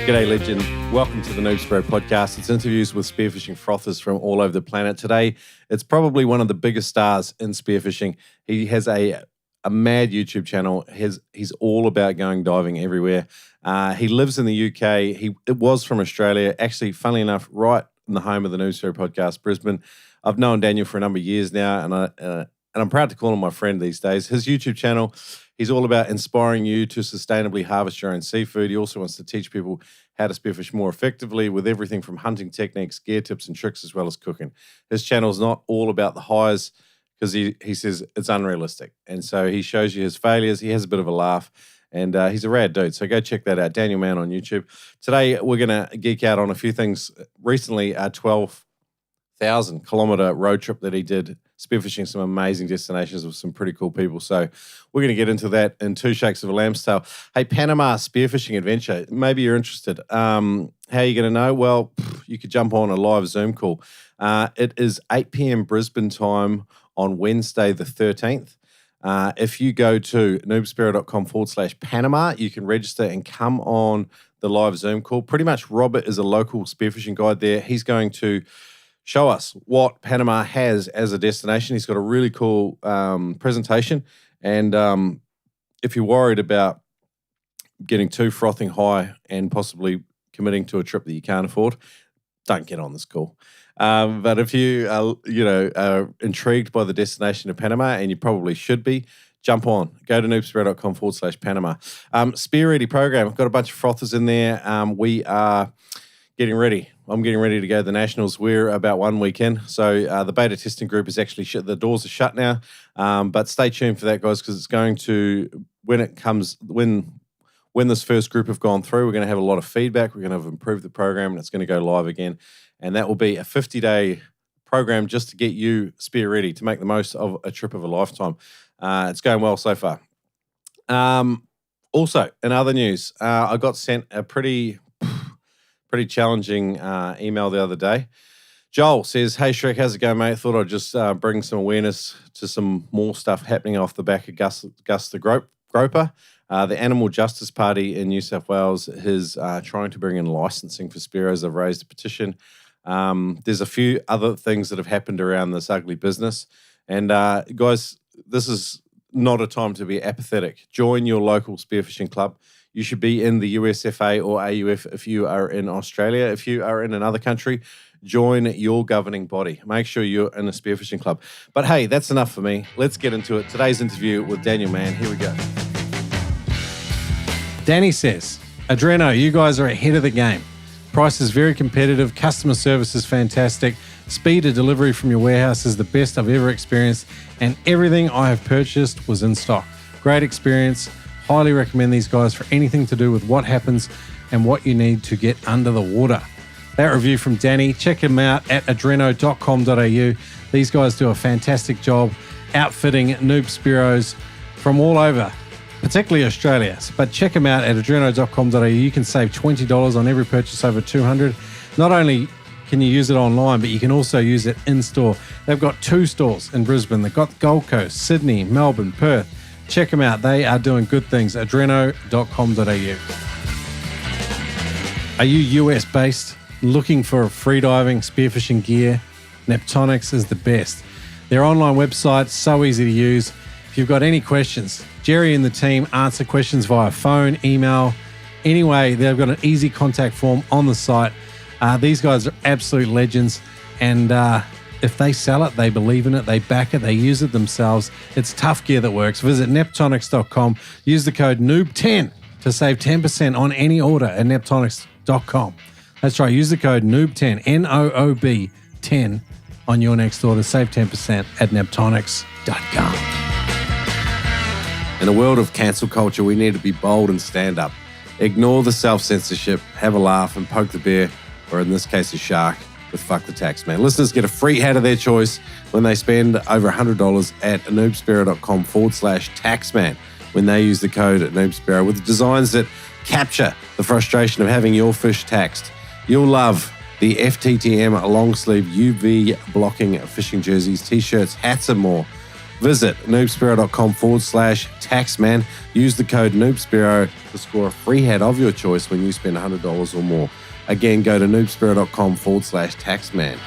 G'day, legend. Welcome to the Spearo podcast. It's interviews with spearfishing frothers from all over the planet. Today, it's probably one of the biggest stars in spearfishing. He has a mad YouTube channel. He's all about going diving everywhere. He lives in the UK. It was from Australia. Actually, funnily enough, right in the home of the Spearo podcast, Brisbane. I've known Daniel for a number of years now, and I'm proud to call him my friend these days. His YouTube channel, he's all about inspiring you to sustainably harvest your own seafood. He also wants to teach people how to spearfish more effectively with everything from hunting techniques, gear tips and tricks, as well as cooking. His channel is not all about the highs because he says it's unrealistic. And so he shows you his failures. He has a bit of a laugh, and he's a rad dude. So go check that out, Daniel Mann on YouTube. Today, we're going to geek out on a few things. Recently, a 12,000-kilometer road trip that he did, spearfishing some amazing destinations with some pretty cool people. So we're going to get into that in two shakes of a lamb's tail. Hey, Panama spearfishing adventure. Maybe you're interested. How are you going to know? Well, you could jump on a live Zoom call. It is 8 p.m. Brisbane time on Wednesday the 13th. If you go to noobspearo.com/Panama, you can register and come on the live Zoom call. Pretty much Robert is a local spearfishing guide there. He's going to show us what Panama has as a destination. He's got a really cool presentation. And if you're worried about getting too frothing high and possibly committing to a trip that you can't afford, don't get on this call. But if you are intrigued by the destination of Panama, and you probably should be, jump on. Go to noobspearo.com/Panama. Spear Ready program. I've got a bunch of frothers in there. We are getting ready. I'm getting ready to go to the Nationals. We're about 1 week in. So the beta testing group is actually shut. The doors are shut now. But stay tuned for that, guys, because it's going to, when this first group have gone through, we're going to have a lot of feedback. We're going to have improved the program, and it's going to go live again. And that will be a 50-day program just to get you spear ready to make the most of a trip of a lifetime. It's going well so far. Also, in other news, I got sent a pretty challenging email the other day. Joel says, "Hey Shrek, how's it going, mate? Thought I'd just bring some awareness to some more stuff happening off the back of Gus the Groper. The Animal Justice Party in New South Wales is trying to bring in licensing for Spearos. They've raised a petition. There's a few other things that have happened around this ugly business. And guys, this is not a time to be apathetic. Join your local spearfishing club. You should be in the USFA or AUF if you are in Australia. If you are in another country, join your governing body. Make sure you're in a spearfishing club. But hey, that's enough for me. Let's get into it. Today's interview with Daniel Mann. Here we go. Danny says, "Adreno, you guys are ahead of the game. Price is very competitive. Customer service is fantastic. Speed of delivery from your warehouse is the best I've ever experienced. And everything I have purchased was in stock. Great experience. Highly recommend these guys for anything to do with what happens and what you need to get under the water." That review from Danny, check him out at adreno.com.au. These guys do a fantastic job outfitting noob Spearos from all over, particularly Australia. But check them out at adreno.com.au. You can save $20 on every purchase over $200. Not only can you use it online, but you can also use it in-store. They've got 2 stores in Brisbane. They've got Gold Coast, Sydney, Melbourne, Perth. Check them out. They are doing good things. adreno.com.au. Are you US-based, looking for freediving, spearfishing gear? Neptonics is the best. Their online website, so easy to use. If you've got any questions, Jerry and the team answer questions via phone, email. Anyway, they've got an easy contact form on the site. These guys are absolute legends, and if they sell it, they believe in it, they back it, they use it themselves. It's tough gear that works. Visit neptonics.com. Use the code NOOB10 to save 10% on any order at neptonics.com. That's right. Use the code NOOB10, N-O-O-B 10 on your next order. Save 10% at neptonics.com. In a world of cancel culture, we need to be bold and stand up. Ignore the self-censorship, have a laugh, and poke the bear, or in this case, a shark, with Fuck the Taxman. Listeners get a free hat of their choice when they spend over $100 at noobspearo.com/taxman when they use the code at noobspearo with designs that capture the frustration of having your fish taxed. You'll love the FTTM long sleeve UV blocking fishing jerseys, t-shirts, hats and more. Visit noobspearo.com/taxman. Use the code noobspearo to score a free hat of your choice when you spend $100 or more. Again, go to noobspearo.com/taxman.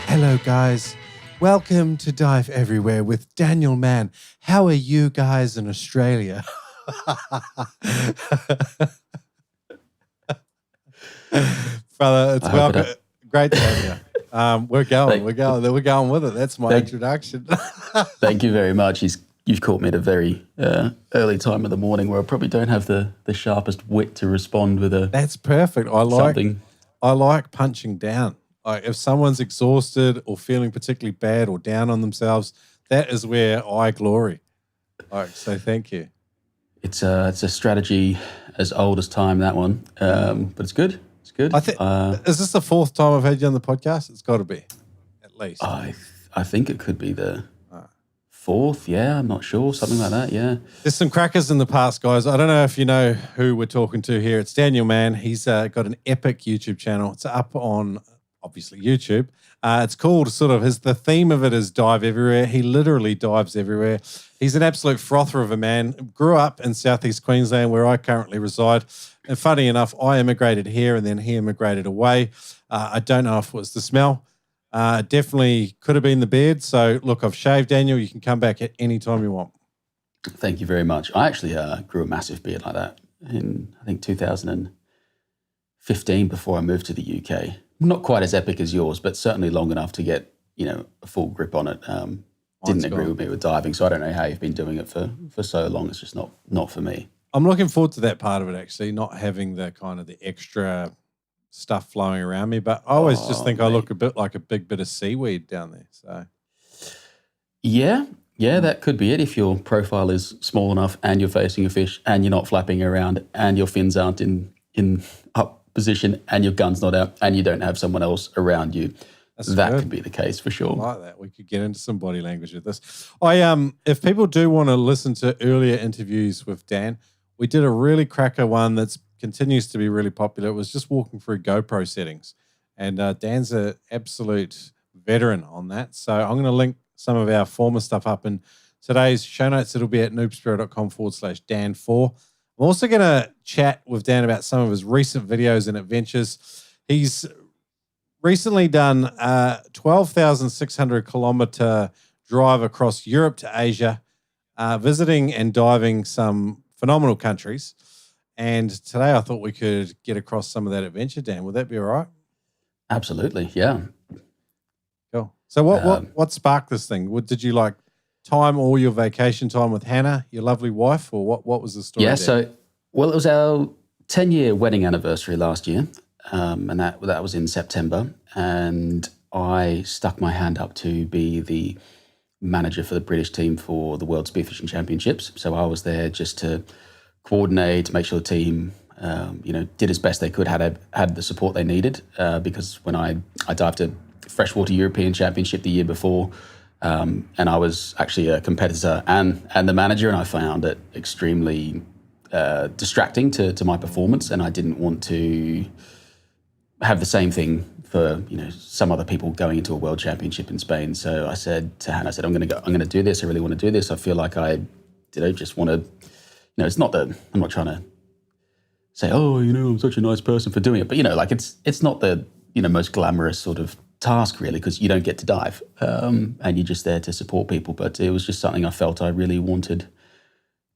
Hello, guys. Welcome to Dive Everywhere with Daniel Mann. How are you guys in Australia? Brother, it's welcome. Great to have you. We're going with it. That's my introduction. Thank you very much. You've caught me at a very early time of the morning where I probably don't have the sharpest wit to respond with a. That's perfect. I like punching down. Like if someone's exhausted or feeling particularly bad or down on themselves, that is where I glory. So thank you. It's a strategy as old as time, that one, but it's good. It's good. Is this the fourth time I've had you on the podcast? It's got to be, at least. I think it could be the fourth. Yeah, I'm not sure. Something like that. Yeah. There's some crackers in the past, guys. I don't know if you know who we're talking to here. It's Daniel Mann. He's got an epic YouTube channel. It's up on obviously YouTube. It's called the theme of it is Dive Everywhere. He literally dives everywhere. He's an absolute frother of a man. Grew up in southeast Queensland where I currently reside. And funny enough, I immigrated here and then he immigrated away. I don't know if it was the smell. Definitely could have been the beard. So look, I've shaved, Daniel. You can come back at any time you want. Thank you very much. I actually grew a massive beard like that in, I think, 2015 before I moved to the UK. Not quite as epic as yours, but certainly long enough to get, a full grip on it. Didn't agree with me with diving, so I don't know how you've been doing it for so long. It's just not for me. I'm looking forward to that part of it, actually, not having the kind of the extra stuff flowing around me. But I always just think I look a bit like a big bit of seaweed down there. So, yeah, that could be it. If your profile is small enough and you're facing a fish and you're not flapping around and your fins aren't in up position and your gun's not out and you don't have someone else around you, that could be the case for sure. I like that. We could get into some body language with this. If people do want to listen to earlier interviews with Dan, we did a really cracker one that continues to be really popular. It was just walking through GoPro settings. And Dan's an absolute veteran on that. So I'm going to link some of our former stuff up in today's show notes. It'll be at noobspearo.com/Dan4. I'm also going to chat with Dan about some of his recent videos and adventures. He's recently done a 12,600 kilometer drive across Europe to Asia, visiting and diving some phenomenal countries. And today I thought we could get across some of that adventure, Dan. Would that be all right? Absolutely, yeah. Cool. So what sparked this thing? Did you time all your vacation time with Hannah, your lovely wife, or what was the story? Yeah, there? it was our 10-year wedding anniversary last year, and that was in September, and I stuck my hand up to be the manager for the British team for the World Spearfishing Championships. So I was there just to coordinate, to make sure the team, did as best they could, had the support they needed, because when I dived a freshwater European Championship the year before, and I was actually a competitor and the manager, and I found it extremely distracting to my performance, and I didn't want to have the same thing for some other people going into a world championship in Spain. So I said to Hannah, I'm going to do this. I really want to do this. I feel like I just want to. It's not that I'm not trying to say, I'm such a nice person for doing it, but it's not the most glamorous sort of task really, because you don't get to dive, and you're just there to support people. But it was just something I felt I really wanted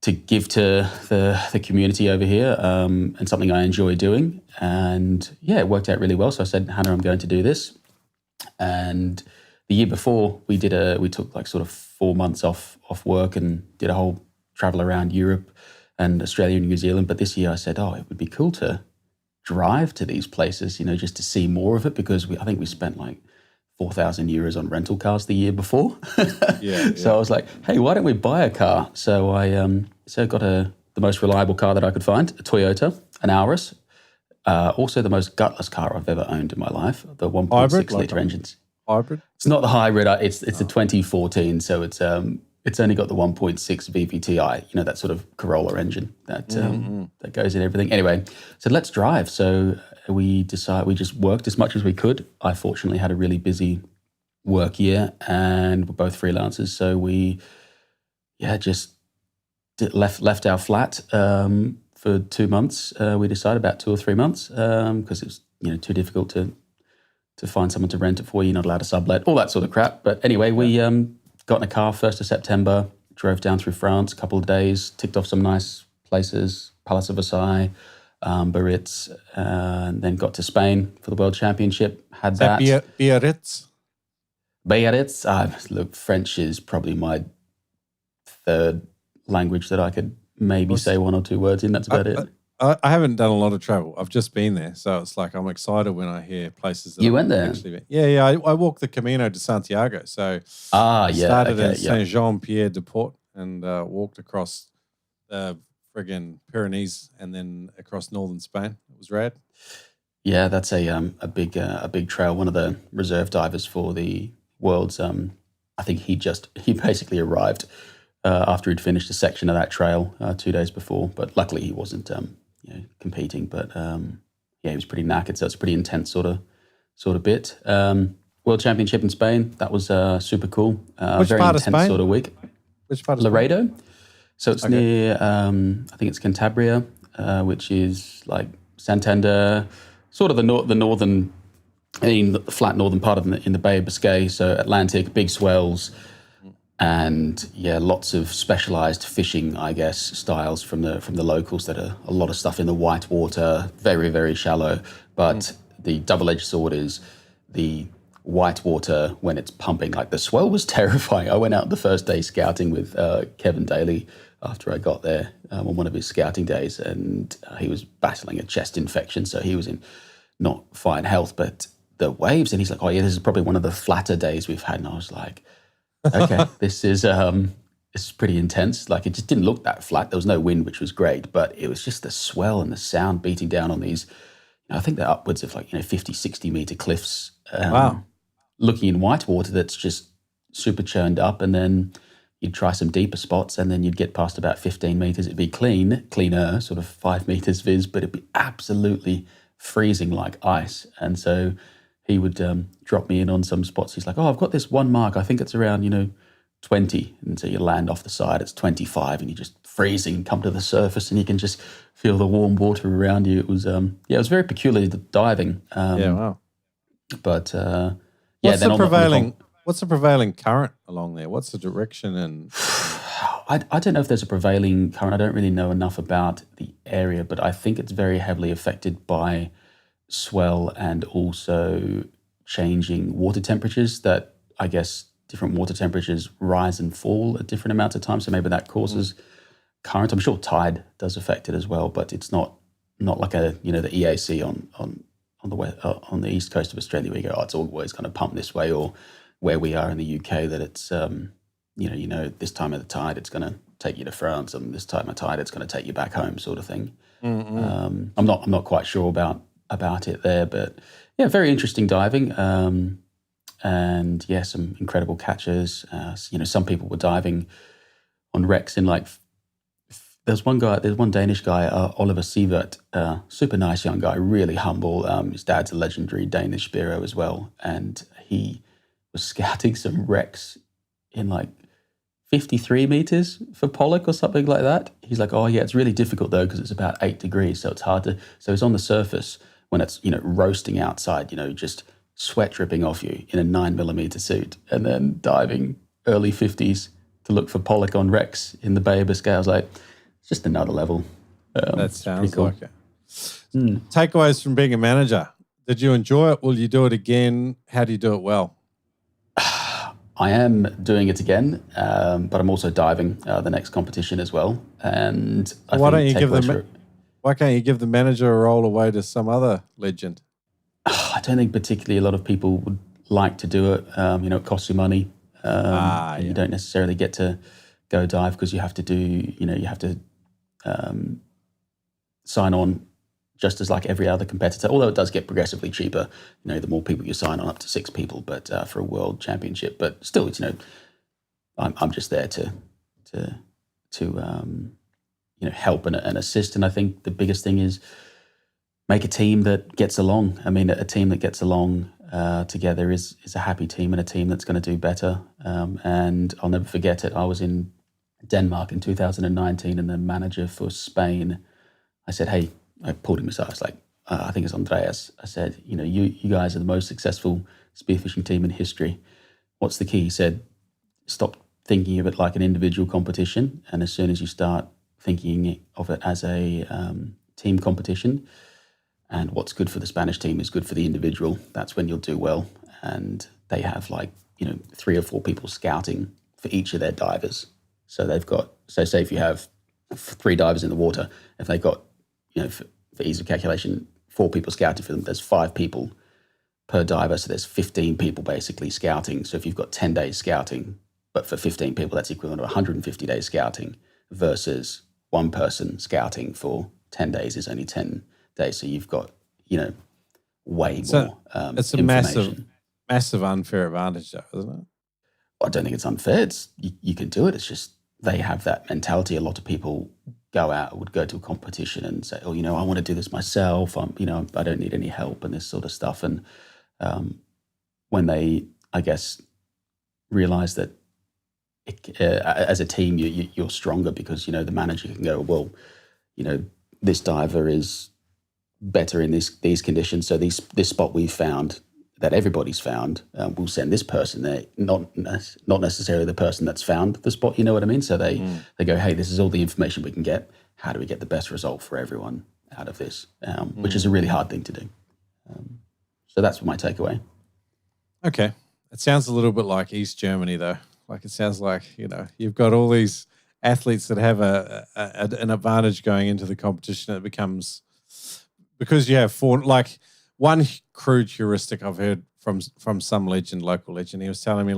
to give to the community over here, and something I enjoy doing. And yeah, it worked out really well. So I said, Hannah, I'm going to do this. And the year before we took sort of 4 months off work and did a whole travel around Europe and Australia and New Zealand. But this year I said, it would be cool to drive to these places, just to see more of it, because I think we spent 4,000 euros on rental cars the year before. Yeah. So I was like, hey, why don't we buy a car? So I got the most reliable car that I could find, a Toyota, an Auris. Also the most gutless car I've ever owned in my life, the 1.6 litre engines. Hybrid? It's not the hybrid. It's a 2014, so it's only got the 1.6 VVTi, that sort of Corolla engine that goes in everything. Anyway, so let's drive. So we just worked as much as we could. I fortunately had a really busy work year, and we're both freelancers, so we just left our flat for 2 months. We decided about 2 or 3 months because it was too difficult to find someone to rent it for. You're not allowed to sublet, all that sort of crap. But anyway, we got in a car 1st of September, drove down through France a couple of days, ticked off some nice places, Palace of Versailles, Biarritz, and then got to Spain for the World Championship. Had that. Biarritz? Biarritz. Look, French is probably my 3rd language that I could maybe say 1 or 2 words in. That's about it. I haven't done a lot of travel. I've just been there. So it's like I'm excited when I hear places that you went there? Yeah. I walked the Camino de Santiago. So started in Saint-Jean-Pied-de-Port and walked across the friggin' Pyrenees and then across northern Spain. It was rad. Yeah, that's a big trail. One of the reserve divers for the Worlds, I think he basically arrived after he'd finished a section of that trail 2 days before. But luckily he wasn't competing. But he was pretty knackered. So it's a pretty intense sort of bit. World Championship in Spain. That was super cool. Which very part intense of Spain? Sort of week. Which part of Laredo. Spain? So it's near. I think it's Cantabria, which is like Santander, sort of the northern. The flat northern part of in the Bay of Biscay, so Atlantic, big swells, and lots of specialised fishing, I guess, styles from the locals that are a lot of stuff in the white water, very, very shallow. But the double-edged sword is the white water when it's pumping. Like the swell was terrifying. I went out the first day scouting with Kevin Daly after I got there on one of his scouting days, and he was battling a chest infection, so he was in not fine health, but the waves, and he's like, this is probably one of the flatter days we've had. And I was like, okay, this is pretty intense. Like, it just didn't look that flat. There was no wind, which was great, but it was just the swell and the sound beating down on these, I think they're upwards of 50, 60 meter cliffs. Wow. Looking in white water that's just super churned up, and then you'd try some deeper spots, and then you'd get past about 15 meters. It'd be cleaner, sort of 5 meters viz, but it'd be absolutely freezing like ice. And so he would drop me in on some spots. He's like, I've got this one mark. I think it's around, 20. And so you land off the side, it's 25, and you're just freezing, come to the surface, and you can just feel the warm water around you. It was, it was very peculiar diving. Wow. But what's the prevailing current along there? What's the direction? And I don't know if there's a prevailing current. I don't really know enough about the area, but I think it's very heavily affected by swell and also changing water temperatures. That I guess different water temperatures rise and fall at different amounts of time. So maybe that causes current. I'm sure tide does affect it as well, but it's not like the EAC on the east coast of Australia where you go, it's always going to pump this way, or where we are in the UK that it's this time of the tide it's going to take you to France, and this time of tide it's going to take you back home, sort of thing. I'm not quite sure about it there, but very interesting diving, and some incredible catches. Some people were diving on wrecks in there's one Danish guy, Oliver Sivert, super nice young guy, really humble. His dad's a legendary Danish Spearo as well, and he was scouting some wrecks in 53 meters for pollock or something like that. He's like, it's really difficult though because it's about 8 degrees, so it's hard to. So it's on the surface when it's roasting outside, just sweat dripping off you in a 9mm suit, and then diving early 50s to look for pollock on wrecks in the Bay of Biscay. I was like, it's just another level. That sounds cool. like it. Takeaways from being a manager. Did you enjoy it? Will you do it again? How do you do it well? I am doing it again, but I'm also diving the next competition as well. And why can't you give the manager a role away to some other legend? I don't think particularly a lot of people would like to do it. It costs you money. You don't necessarily get to go dive because you have to sign on just as like every other competitor, although it does get progressively cheaper, the more people you sign on, up to 6 people, but for a world championship. But still, it's, I'm just there to help and assist. And I think the biggest thing is make a team that gets along. I mean, a team that gets along together is a happy team and a team that's going to do better. And I'll never forget it. I was in Denmark in 2019, and the manager for Spain, I said, hey, I pulled him aside. I was like, I think it's Andreas. I said, you guys are the most successful spearfishing team in history. What's the key? He said, stop thinking of it like an individual competition. And as soon as you start thinking of it as a team competition, and what's good for the Spanish team is good for the individual, that's when you'll do well. And they have 3 or 4 people scouting for each of their divers. So they've got, say if you have 3 divers in the water, if they've got, for ease of calculation, 4 people scouting for them, there's 5 people per diver. So there's 15 people basically scouting. So if you've got 10 days scouting, but for 15 people, that's equivalent to 150 days scouting versus one person scouting for 10 days is only 10 days. So you've got, way more it's a information. massive unfair advantage though, isn't it? I don't think it's unfair. You can do it. It's just they have that mentality. A lot of people would go to a competition and say, oh, I want to do this myself. I don't need any help and this sort of stuff. And when they, I guess, realize that as a team, you're stronger because, the manager can go, well, this diver is better in these conditions. So this spot we've found that everybody's found, we'll send this person there, not necessarily the person that's found the spot, you know what I mean? So they go, hey, this is all the information we can get. How do we get the best result for everyone out of this? Which is a really hard thing to do. So that's my takeaway. Okay. It sounds a little bit like East Germany though. Like it sounds like, you've got all these athletes that have an advantage going into the competition. It becomes, because you have 4, one crude heuristic I've heard from some local legend. He was telling me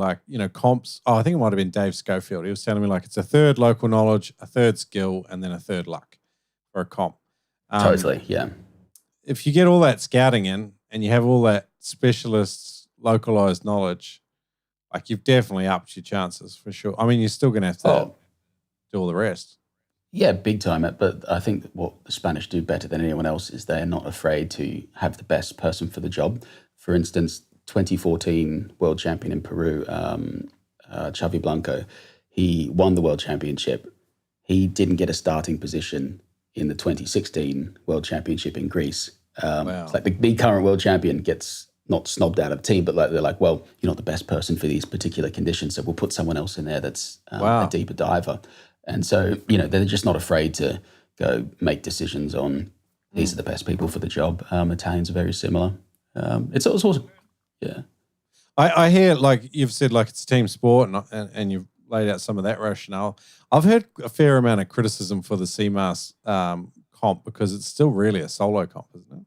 comps. I think it might have been Dave Schofield. He was telling me it's a third local knowledge, a third skill, and then a third luck for a comp. Totally, yeah. If you get all that scouting in and you have all that specialist localized knowledge, you've definitely upped your chances for sure. I mean, you're still going to have to do all the rest. Yeah, big time. But I think what the Spanish do better than anyone else is they're not afraid to have the best person for the job. For instance, 2014 world champion in Peru, Xavi Blanco, he won the world championship. He didn't get a starting position in the 2016 world championship in Greece. Wow. It's the current world champion gets not snobbed out of the team, but they're like, well, you're not the best person for these particular conditions, so we'll put someone else in there that's a deeper diver. And so, they're just not afraid to go make decisions on these are the best people for the job. Italians are very similar. It's also, yeah. I hear, you've said, it's a team sport and you've laid out some of that rationale. I've heard a fair amount of criticism for the CMAS comp because it's still really a solo comp, isn't it?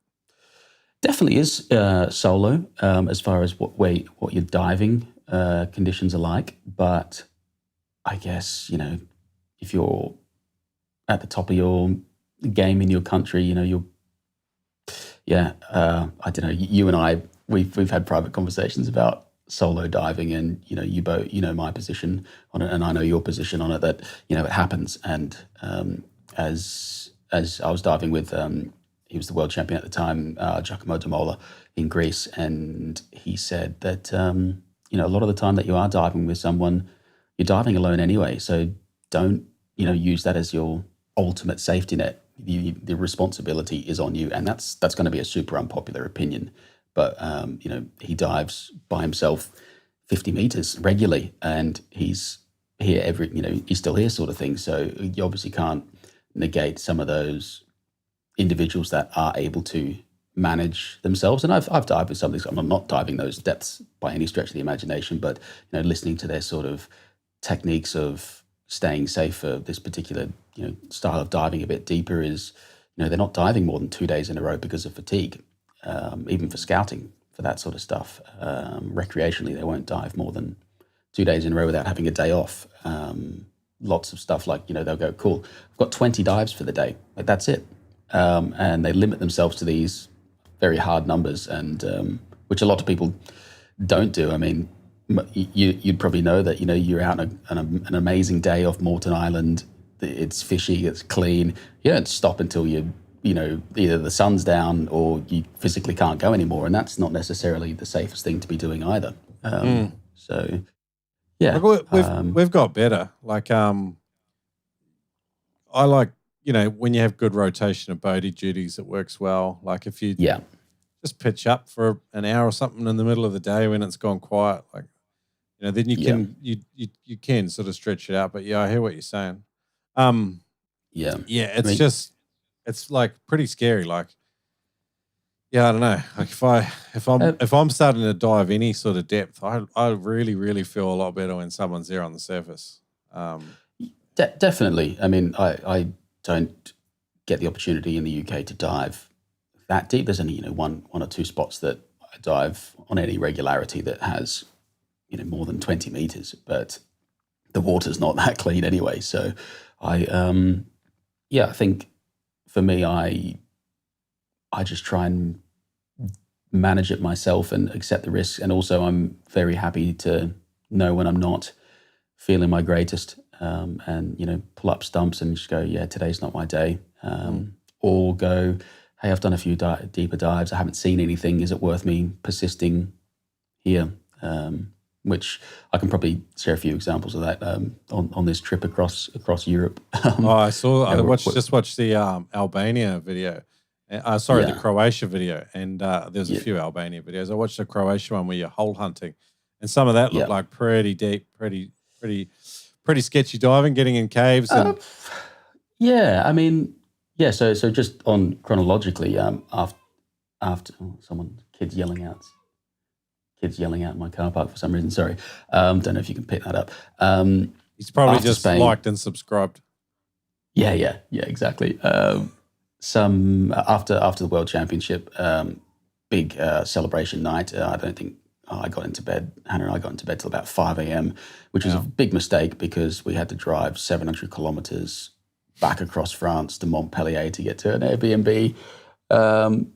Definitely is solo as far as what your diving conditions are like. But I guess, if you're at the top of your game in your country, I don't know. You and I, we've had private conversations about solo diving, and you both, my position on it, and I know your position on it. That it happens, and as I was diving with, he was the world champion at the time, Giacomo Damola in Greece, and he said that a lot of the time that you are diving with someone, you're diving alone anyway. So don't use that as your ultimate safety net. The responsibility is on you, and that's going to be a super unpopular opinion. But he dives by himself 50 meters regularly, and he's here he's still here, sort of thing. So you obviously can't negate some of those individuals that are able to manage themselves. And I've dived with some of these. I'm not diving those depths by any stretch of the imagination, but listening to their sort of techniques of staying safe for this particular style of diving a bit deeper is they're not diving more than 2 days in a row because of fatigue. Even for scouting, for that sort of stuff, recreationally they won't dive more than 2 days in a row without having a day off. Lots of stuff they'll go, cool, I've got 20 dives for the day, that's it. And they limit themselves to these very hard numbers, and which a lot of people don't do. I mean, you'd probably know that you're out on an amazing day off Morton Island. It's fishy, it's clean. You don't stop until you're either the sun's down or you physically can't go anymore, and that's not necessarily the safest thing to be doing either. So, yeah, Like we've got better. Like I like when you have good rotation of boatie duties, it works well. Like if you just pitch up for an hour or something in the middle of the day when it's gone quiet, like then you can you can sort of stretch it out. But yeah, I hear what you're saying. It's it's like pretty scary. Like, yeah, I don't know. Like if I'm starting to dive any sort of depth, I really, really feel a lot better when someone's there on the surface. Definitely. I mean, I don't get the opportunity in the UK to dive that deep. There's only one or two spots that I dive on any regularity that has more than 20 meters, but the water's not that clean anyway. So I think for me, I just try and manage it myself and accept the risks. And also I'm very happy to know when I'm not feeling my greatest, and pull up stumps and just go, yeah, today's not my day. Or go, hey, I've done a few deeper dives. I haven't seen anything. Is it worth me persisting here? Which I can probably share a few examples of that on this trip across Europe. I just watched the Albania video. The Croatia video, and there's a few Albania videos. I watched the Croatia one where you're hole hunting, and some of that looked like pretty deep, pretty sketchy diving, getting in caves. And I mean, So just on chronologically, after kids yelling out in my car park for some reason. Sorry, don't know if you can pick that up. He's probably just Spain, liked and subscribed. Yeah, exactly. Some after the World Championship, big celebration night. I don't think I got into bed. Hannah and I got into bed till about 5 a.m., which was a big mistake because we had to drive 700 kilometers back across France to Montpellier to get to an Airbnb,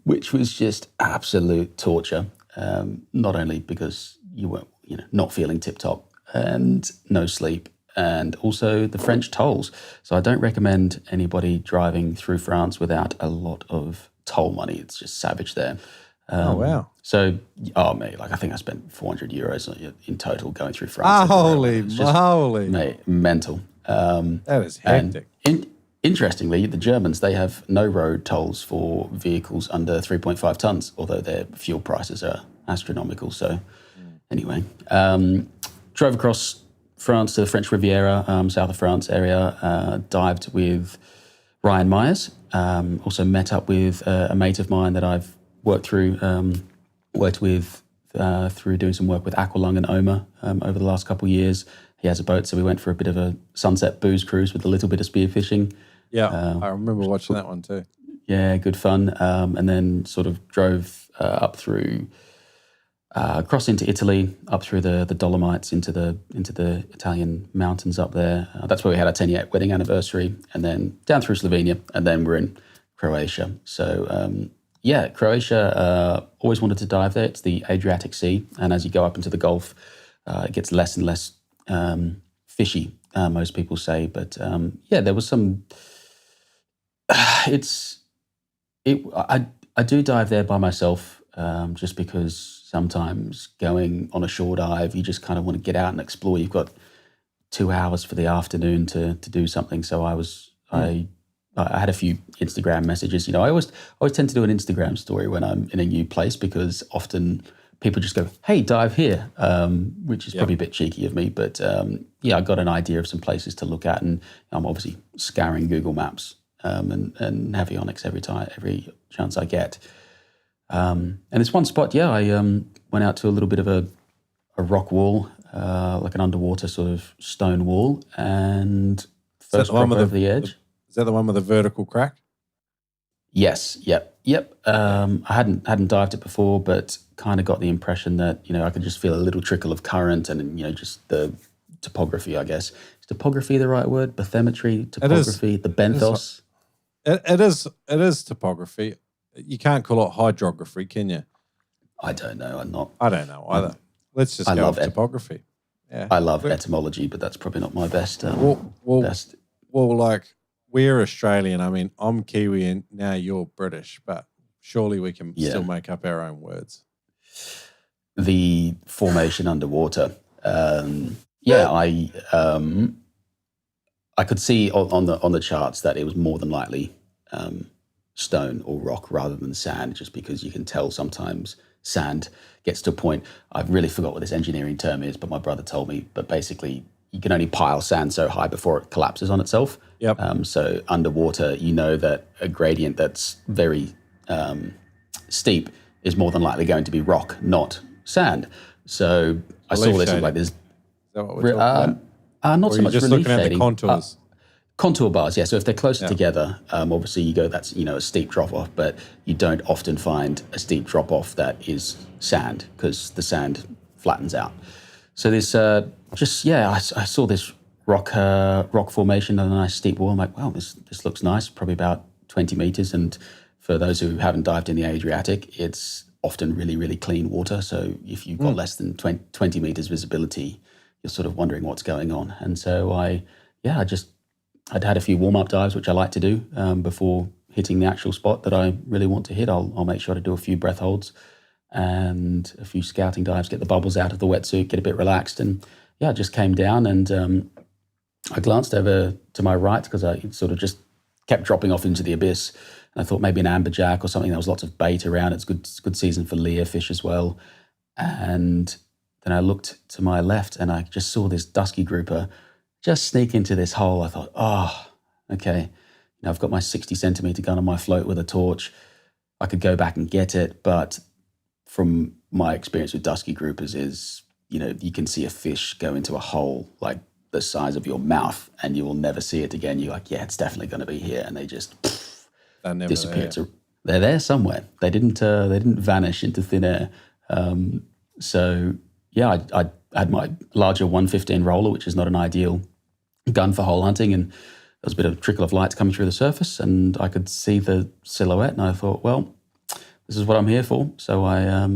which was just absolute torture. Not only because you were not feeling tip top and no sleep, and also the French tolls. So I don't recommend anybody driving through France without a lot of toll money. It's just savage there. Oh, wow. So, mate, I think I spent €400 in total going through France. Holy moly. Mate, mental. That is hectic. Interestingly, the Germans, they have no road tolls for vehicles under 3.5 tons, although their fuel prices are astronomical. So anyway, drove across France to the French Riviera, south of France area, dived with Ryan Myers, also met up with a mate of mine that I've worked with through doing some work with Aqualung and Oma over the last couple of years. He has a boat, so we went for a bit of a sunset booze cruise with a little bit of spearfishing. Yeah, I remember watching that one too. Yeah, good fun. And then sort of drove up through, across into Italy, up through the Dolomites into the Italian mountains up there. That's where we had our 10-year wedding anniversary, and then down through Slovenia, and then we're in Croatia. So Croatia. Always wanted to dive there. It's the Adriatic Sea, and as you go up into the Gulf, it gets less and less fishy. Most people say, but there was some. I do dive there by myself, just because sometimes going on a shore dive, you just kind of want to get out and explore. You've got 2 hours for the afternoon to do something. So I had a few Instagram messages. I always tend to do an Instagram story when I'm in a new place, because often people just go, "Hey, dive here," which is probably a bit cheeky of me. But I got an idea of some places to look at, and I'm obviously scouring Google Maps and Navionics every chance I get. And this one spot, I went out to a little bit of a rock wall, like an underwater sort of stone wall, and first drop over the edge. Is that the one with the vertical crack? Yes. Yep. I hadn't dived it before, but kind of got the impression that I could just feel a little trickle of current, and just the topography. I guess is topography the right word? Bathymetry, topography, the benthos. It is topography. You can't call it hydrography, can you? I don't know. I'm not. I don't know either. Let's just go with topography. Yeah. I love etymology, but that's probably not my best. Well, like we're Australian. I mean, I'm Kiwi and now you're British, but surely we can still make up our own words. The formation underwater. I could see on the charts that it was more than likely stone or rock rather than sand, just because you can tell sometimes sand gets to a point. I really forgot what this engineering term is, but my brother told me. But basically, you can only pile sand so high before it collapses on itself. Yep. So underwater, you know that a gradient that's very steep is more than likely going to be rock, not sand. So I saw this like this. Is that what we're talking about? Not or so much just relief looking at shading. the contours. Contour bars, yeah. So if they're closer together, obviously you go, that's, a steep drop off, but you don't often find a steep drop off that is sand because the sand flattens out. So this, I saw this rock formation on a nice steep wall. I'm like, wow, this looks nice, probably about 20 meters. And for those who haven't dived in the Adriatic, it's often really, really clean water. So if you've got less than 20 meters visibility, you're sort of wondering what's going on. And so I'd had a few warm-up dives, which I like to do before hitting the actual spot that I really want to hit. I'll make sure to do a few breath holds and a few scouting dives, get the bubbles out of the wetsuit, get a bit relaxed. And I just came down and I glanced over to my right because I sort of just kept dropping off into the abyss. And I thought maybe an amberjack or something. There was lots of bait around. It's good season for leer fish as well. And then I looked to my left and I just saw this dusky grouper just sneak into this hole. I thought, okay. I've got my 60 centimeter gun on my float with a torch. I could go back and get it. But from my experience with dusky groupers is, you can see a fish go into a hole like the size of your mouth and you will never see it again. You're like, yeah, it's definitely going to be here. And they just disappear. They're there somewhere. They didn't vanish into thin air. I had my larger 115 roller, which is not an ideal gun for hole hunting, and there was a bit of a trickle of light coming through the surface and I could see the silhouette and I thought, well, this is what I'm here for. So I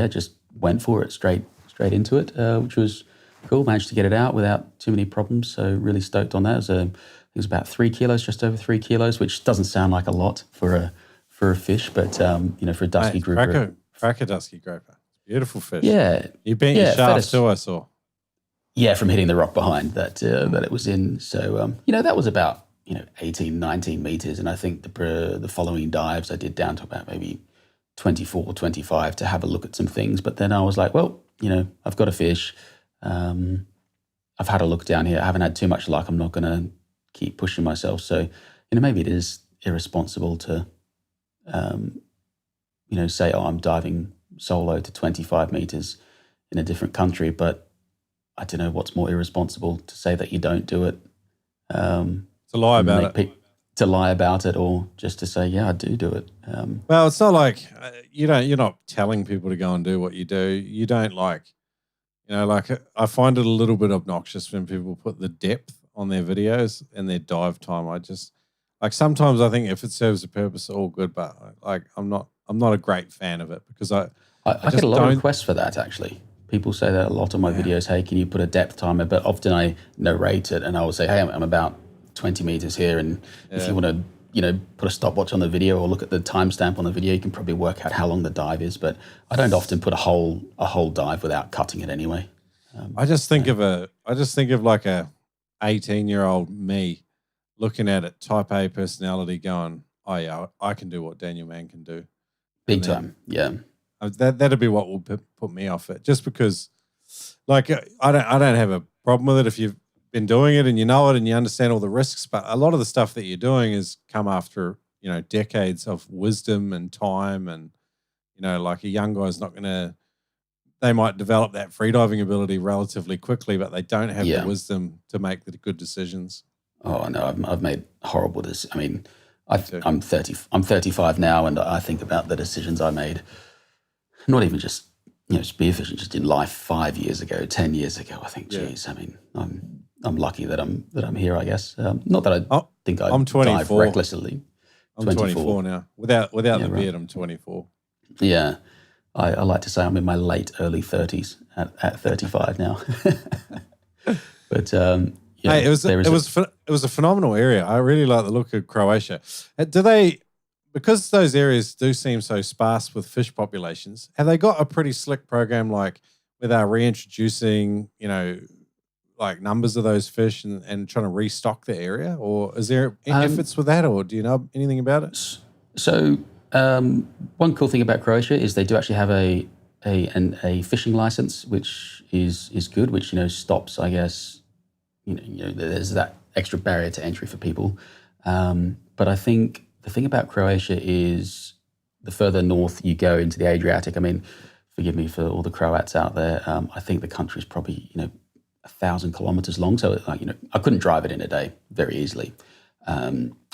just went for it straight into it, which was cool. Managed to get it out without too many problems, so really stoked on that. It was about 3 kilos, just over 3 kilos, which doesn't sound like a lot for a fish, but for a dusky grouper. Cracker dusky grouper. Beautiful fish. Yeah. You bent your shaft too, I saw. Yeah, from hitting the rock behind that it was in. So, that was about, 18, 19 meters. And I think the following dives I did down to about maybe 24, 25 to have a look at some things. But then I was like, well, I've got a fish. I've had a look down here. I haven't had too much luck. I'm not going to keep pushing myself. So, maybe it is irresponsible to, say, I'm diving solo to 25 meters in a different country, but I don't know what's more irresponsible, to say that you don't do it, to lie about it, to lie about it, or just to say, yeah, I do it. Well, it's not like you're not telling people to go and do what you do. You don't I find it a little bit obnoxious when people put the depth on their videos and their dive time. I just sometimes I think if it serves a purpose, all good, but I'm not a great fan of it because I get a lot of requests for that, actually. People say that a lot on my videos. Hey, can you put a depth timer? But often I narrate it and I will say, hey, I'm about 20 meters here. And if you want to, put a stopwatch on the video or look at the timestamp on the video, you can probably work out how long the dive is. But I don't often put a whole dive without cutting it anyway. I just think of like a 18-year-old me looking at it, type A personality going, oh yeah, I can do what Daniel Mann can do. Big time, yeah. That'd be what will put me off it. Just because, I don't have a problem with it if you've been doing it and you know it and you understand all the risks. But a lot of the stuff that you're doing is come after decades of wisdom and time, and a young guy's not going to. They might develop that freediving ability relatively quickly, but they don't have the wisdom to make the good decisions. Oh no, I've made horrible decisions. I mean, I'm 30. I'm 35 now, and I think about the decisions I made. Not even just spearfishing, just in life 5 years ago, 10 years ago. I think, geez, I mean, I'm lucky that I'm here. I guess not that I think I'm 24. Dive recklessly. I'm 24 now. Without the beard, I'm 24. Yeah, I like to say I'm in my early 30s at 35 now. But Yeah, Hey, it was a phenomenal area. I really like the look of Croatia. Because those areas do seem so sparse with fish populations, have they got a pretty slick program like where they're reintroducing, like numbers of those fish and trying to restock the area? Or is there efforts with that, or do you know anything about it? So one cool thing about Croatia is they do actually have a fishing license, which is good, which stops, I guess, there's that extra barrier to entry for people. But I think the thing about Croatia is the further north you go into the Adriatic. I mean, forgive me for all the Croats out there. I think the country is probably 1,000 kilometers long. So I couldn't drive it in a day very easily.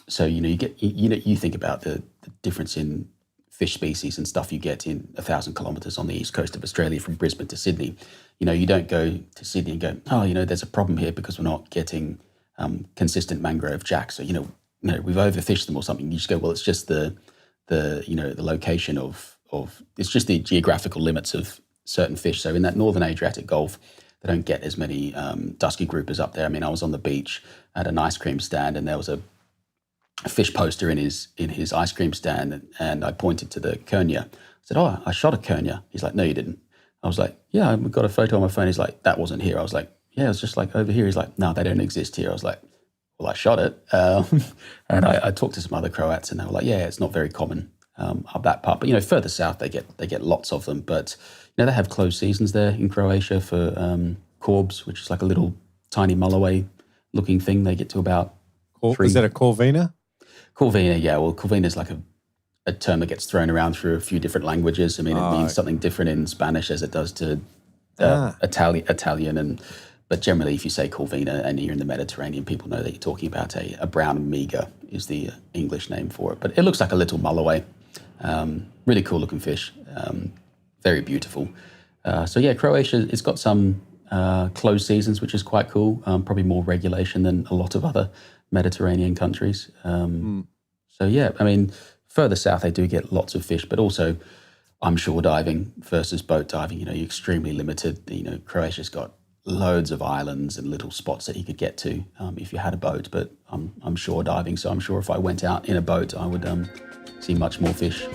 So you think about the difference in fish species and stuff you get in 1,000 kilometers on the east coast of Australia from Brisbane to Sydney. You don't go to Sydney and go, there's a problem here because we're not getting consistent mangrove jack. So we've overfished them or something. You just go, well, it's just the location of it's just the geographical limits of certain fish. So in that northern Adriatic Gulf, they don't get as many dusky groupers up there. I mean, I was on the beach at an ice cream stand, and there was a fish poster in his ice cream stand, and I pointed to the Kernia. I said, "Oh, I shot a Kernia." He's like, "No, you didn't." I was like, "Yeah, I've got a photo on my phone." He's like, "That wasn't here." I was like, "Yeah, it was just like over here." He's like, "No, they don't exist here." I was like, "Well, I shot it." And I talked to some other Croats, and they were like, "Yeah, it's not very common up that part." But further south they get lots of them. But they have closed seasons there in Croatia for corbs, which is like a little tiny mulloway looking thing. They get to about Is that a corvina? Corvina, yeah. Well, corvina is like a term that gets thrown around through a few different languages. I mean, it means something different in Spanish as it does to Italian. But generally, if you say corvina and you're in the Mediterranean, people know that you're talking about a brown meager is the English name for it. But it looks like a little mulloway. Really cool looking fish. Very beautiful. So yeah, Croatia, it's got some closed seasons, which is quite cool. Probably more regulation than a lot of other Mediterranean countries. So yeah, I mean, further south they do get lots of fish, but also I'm shore diving versus boat diving. You're extremely limited. Croatia's got loads of islands and little spots that you could get to if you had a boat, but I'm shore diving, so I'm sure if I went out in a boat, I would see much more fish.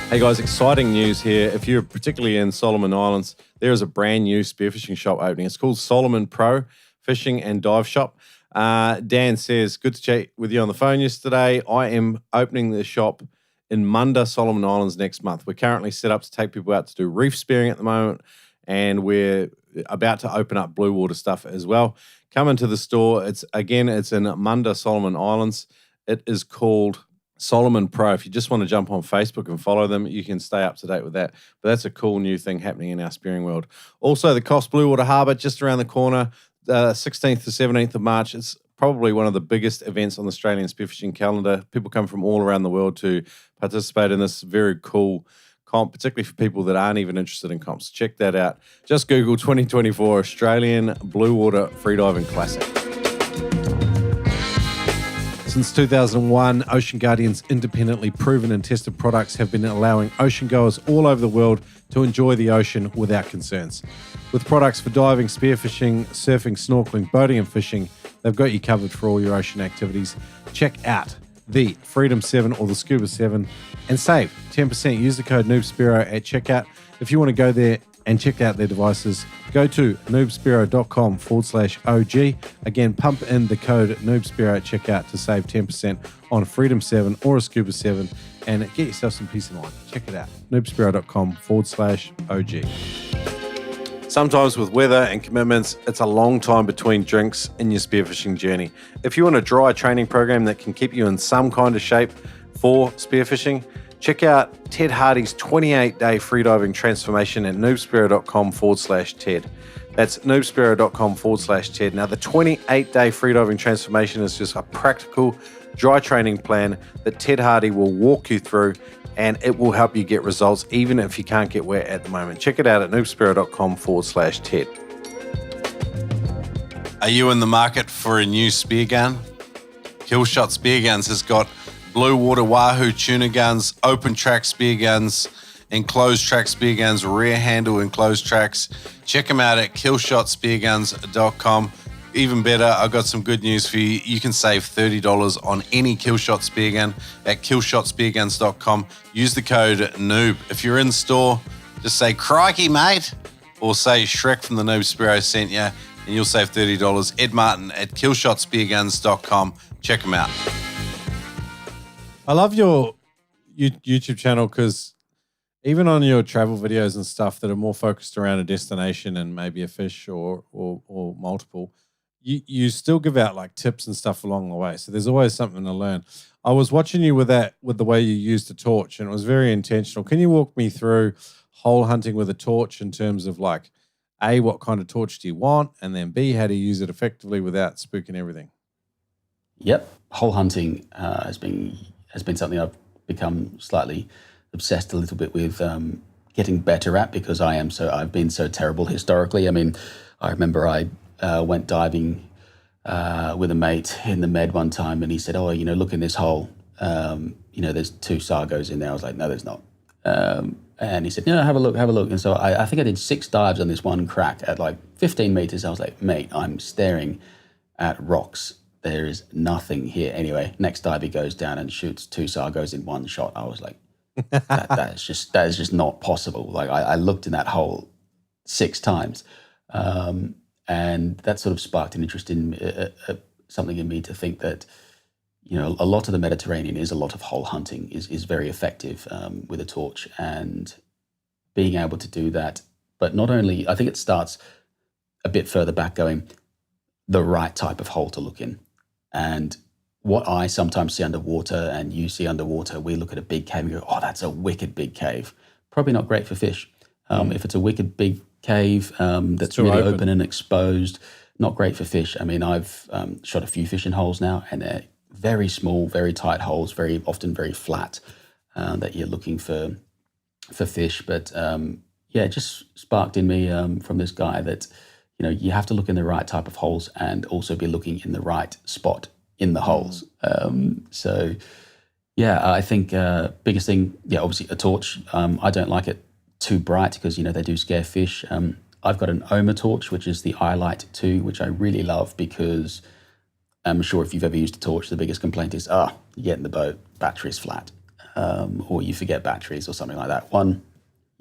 Hey guys, exciting news here. If you're particularly in Solomon Islands, there is a brand new spearfishing shop opening. It's called Solomon Pro Fishing and Dive Shop. Dan says, good to chat with you on the phone yesterday. I am opening the shop in Munda, Solomon Islands next month. We're currently set up to take people out to do reef spearing at the moment, and we're about to open up blue water stuff as well. Come into the store. It's in Munda, Solomon Islands. It is called Solomon Pro. If you just want to jump on Facebook and follow them, you can stay up to date with that. But that's a cool new thing happening in our spearing world. Also, the Cost Blue Water Harbour just around the corner, 16th to 17th of March. It's probably one of the biggest events on the Australian spearfishing calendar. People come from all around the world to participate in this very cool comp, particularly for people that aren't even interested in comps. Check that out. Just Google 2024 Australian Blue Water Freediving Classic. Since 2001, Ocean Guardian's independently proven and tested products have been allowing ocean goers all over the world to enjoy the ocean without concerns. With products for diving, spearfishing, surfing, snorkeling, boating and fishing, they've got you covered for all your ocean activities. Check out the Freedom 7 or the Scuba 7 and save 10%. Use the code Spearo at checkout. If you want to go there and check out their devices, go to noobspearo.com/OG. Again, pump in the code Spearo at checkout to save 10% on a Freedom 7 or a Scuba 7 and get yourself some peace of mind. Check it out. noobspearo.com/OG. Sometimes with weather and commitments, it's a long time between drinks in your spearfishing journey. If you want a dry training program that can keep you in some kind of shape for spearfishing, check out Ted Hardy's 28-day freediving transformation at noobspearo.com/Ted. That's noobspearo.com/Ted. Now, the 28-day freediving transformation is just a practical dry training plan that Ted Hardy will walk you through, and it will help you get results even if you can't get wet at the moment. Check it out at noobspearo.com/Ted. Are you in the market for a new spear gun? Killshot Spear Guns has got blue water wahoo tuna guns, open track spear guns, enclosed track spear guns, rear handle enclosed tracks. Check them out at killshotspearguns.com. Even better, I've got some good news for you. You can save $30 on any Killshot spear gun at killshotspearguns.com. Use the code NOOB. If you're in store, just say, crikey, mate, or say Shrek from the Noob Spearo sent you, and you'll save $30. Ed Martin at killshotspearguns.com. Check them out. I love your YouTube channel because even on your travel videos and stuff that are more focused around a destination and maybe a fish or multiple, you still give out like tips and stuff along the way. So there's always something to learn. I was watching you with the way you used the torch, and it was very intentional. Can you walk me through hole hunting with a torch in terms of like, A, what kind of torch do you want? And then B, how do you use it effectively without spooking everything? Yep. Hole hunting has been something I've become slightly obsessed a little bit with getting better at, because I've been so terrible historically. I mean, I remember I went diving with a mate in the Med one time, and he said, "Oh, look in this hole. There's 2 sargos in there." I was like, "No, there's not." And he said, "No, have a look." And so I think I did 6 dives on this one crack at like 15 meters. I was like, "Mate, I'm staring at rocks. There is nothing here." Anyway, next dive he goes down and shoots 2 sargos in one shot. I was like, that is just not possible. Like I looked in that hole 6 times. And that sort of sparked an interest in something in me to think that, a lot of the Mediterranean is a lot of hole hunting, is very effective with a torch, and being able to do that. But not only, I think it starts a bit further back, going the right type of hole to look in. And what I sometimes see underwater and you see underwater, we look at a big cave and go, "Oh, that's a wicked big cave." Probably not great for fish. If it's a wicked big cave that's really open and exposed, not great for fish. I mean, I've shot a few fishing holes now, and they're very small, very tight holes, very often very flat, that you're looking for fish. But it just sparked in me from this guy that you have to look in the right type of holes and also be looking in the right spot in the holes. I think biggest thing, obviously a torch. I don't like it too bright because they do scare fish. I've got an Oma torch, which is the iLight 2, which I really love because I'm sure if you've ever used a torch, the biggest complaint is, you get in the boat, battery's flat, or you forget batteries or something like that. 1,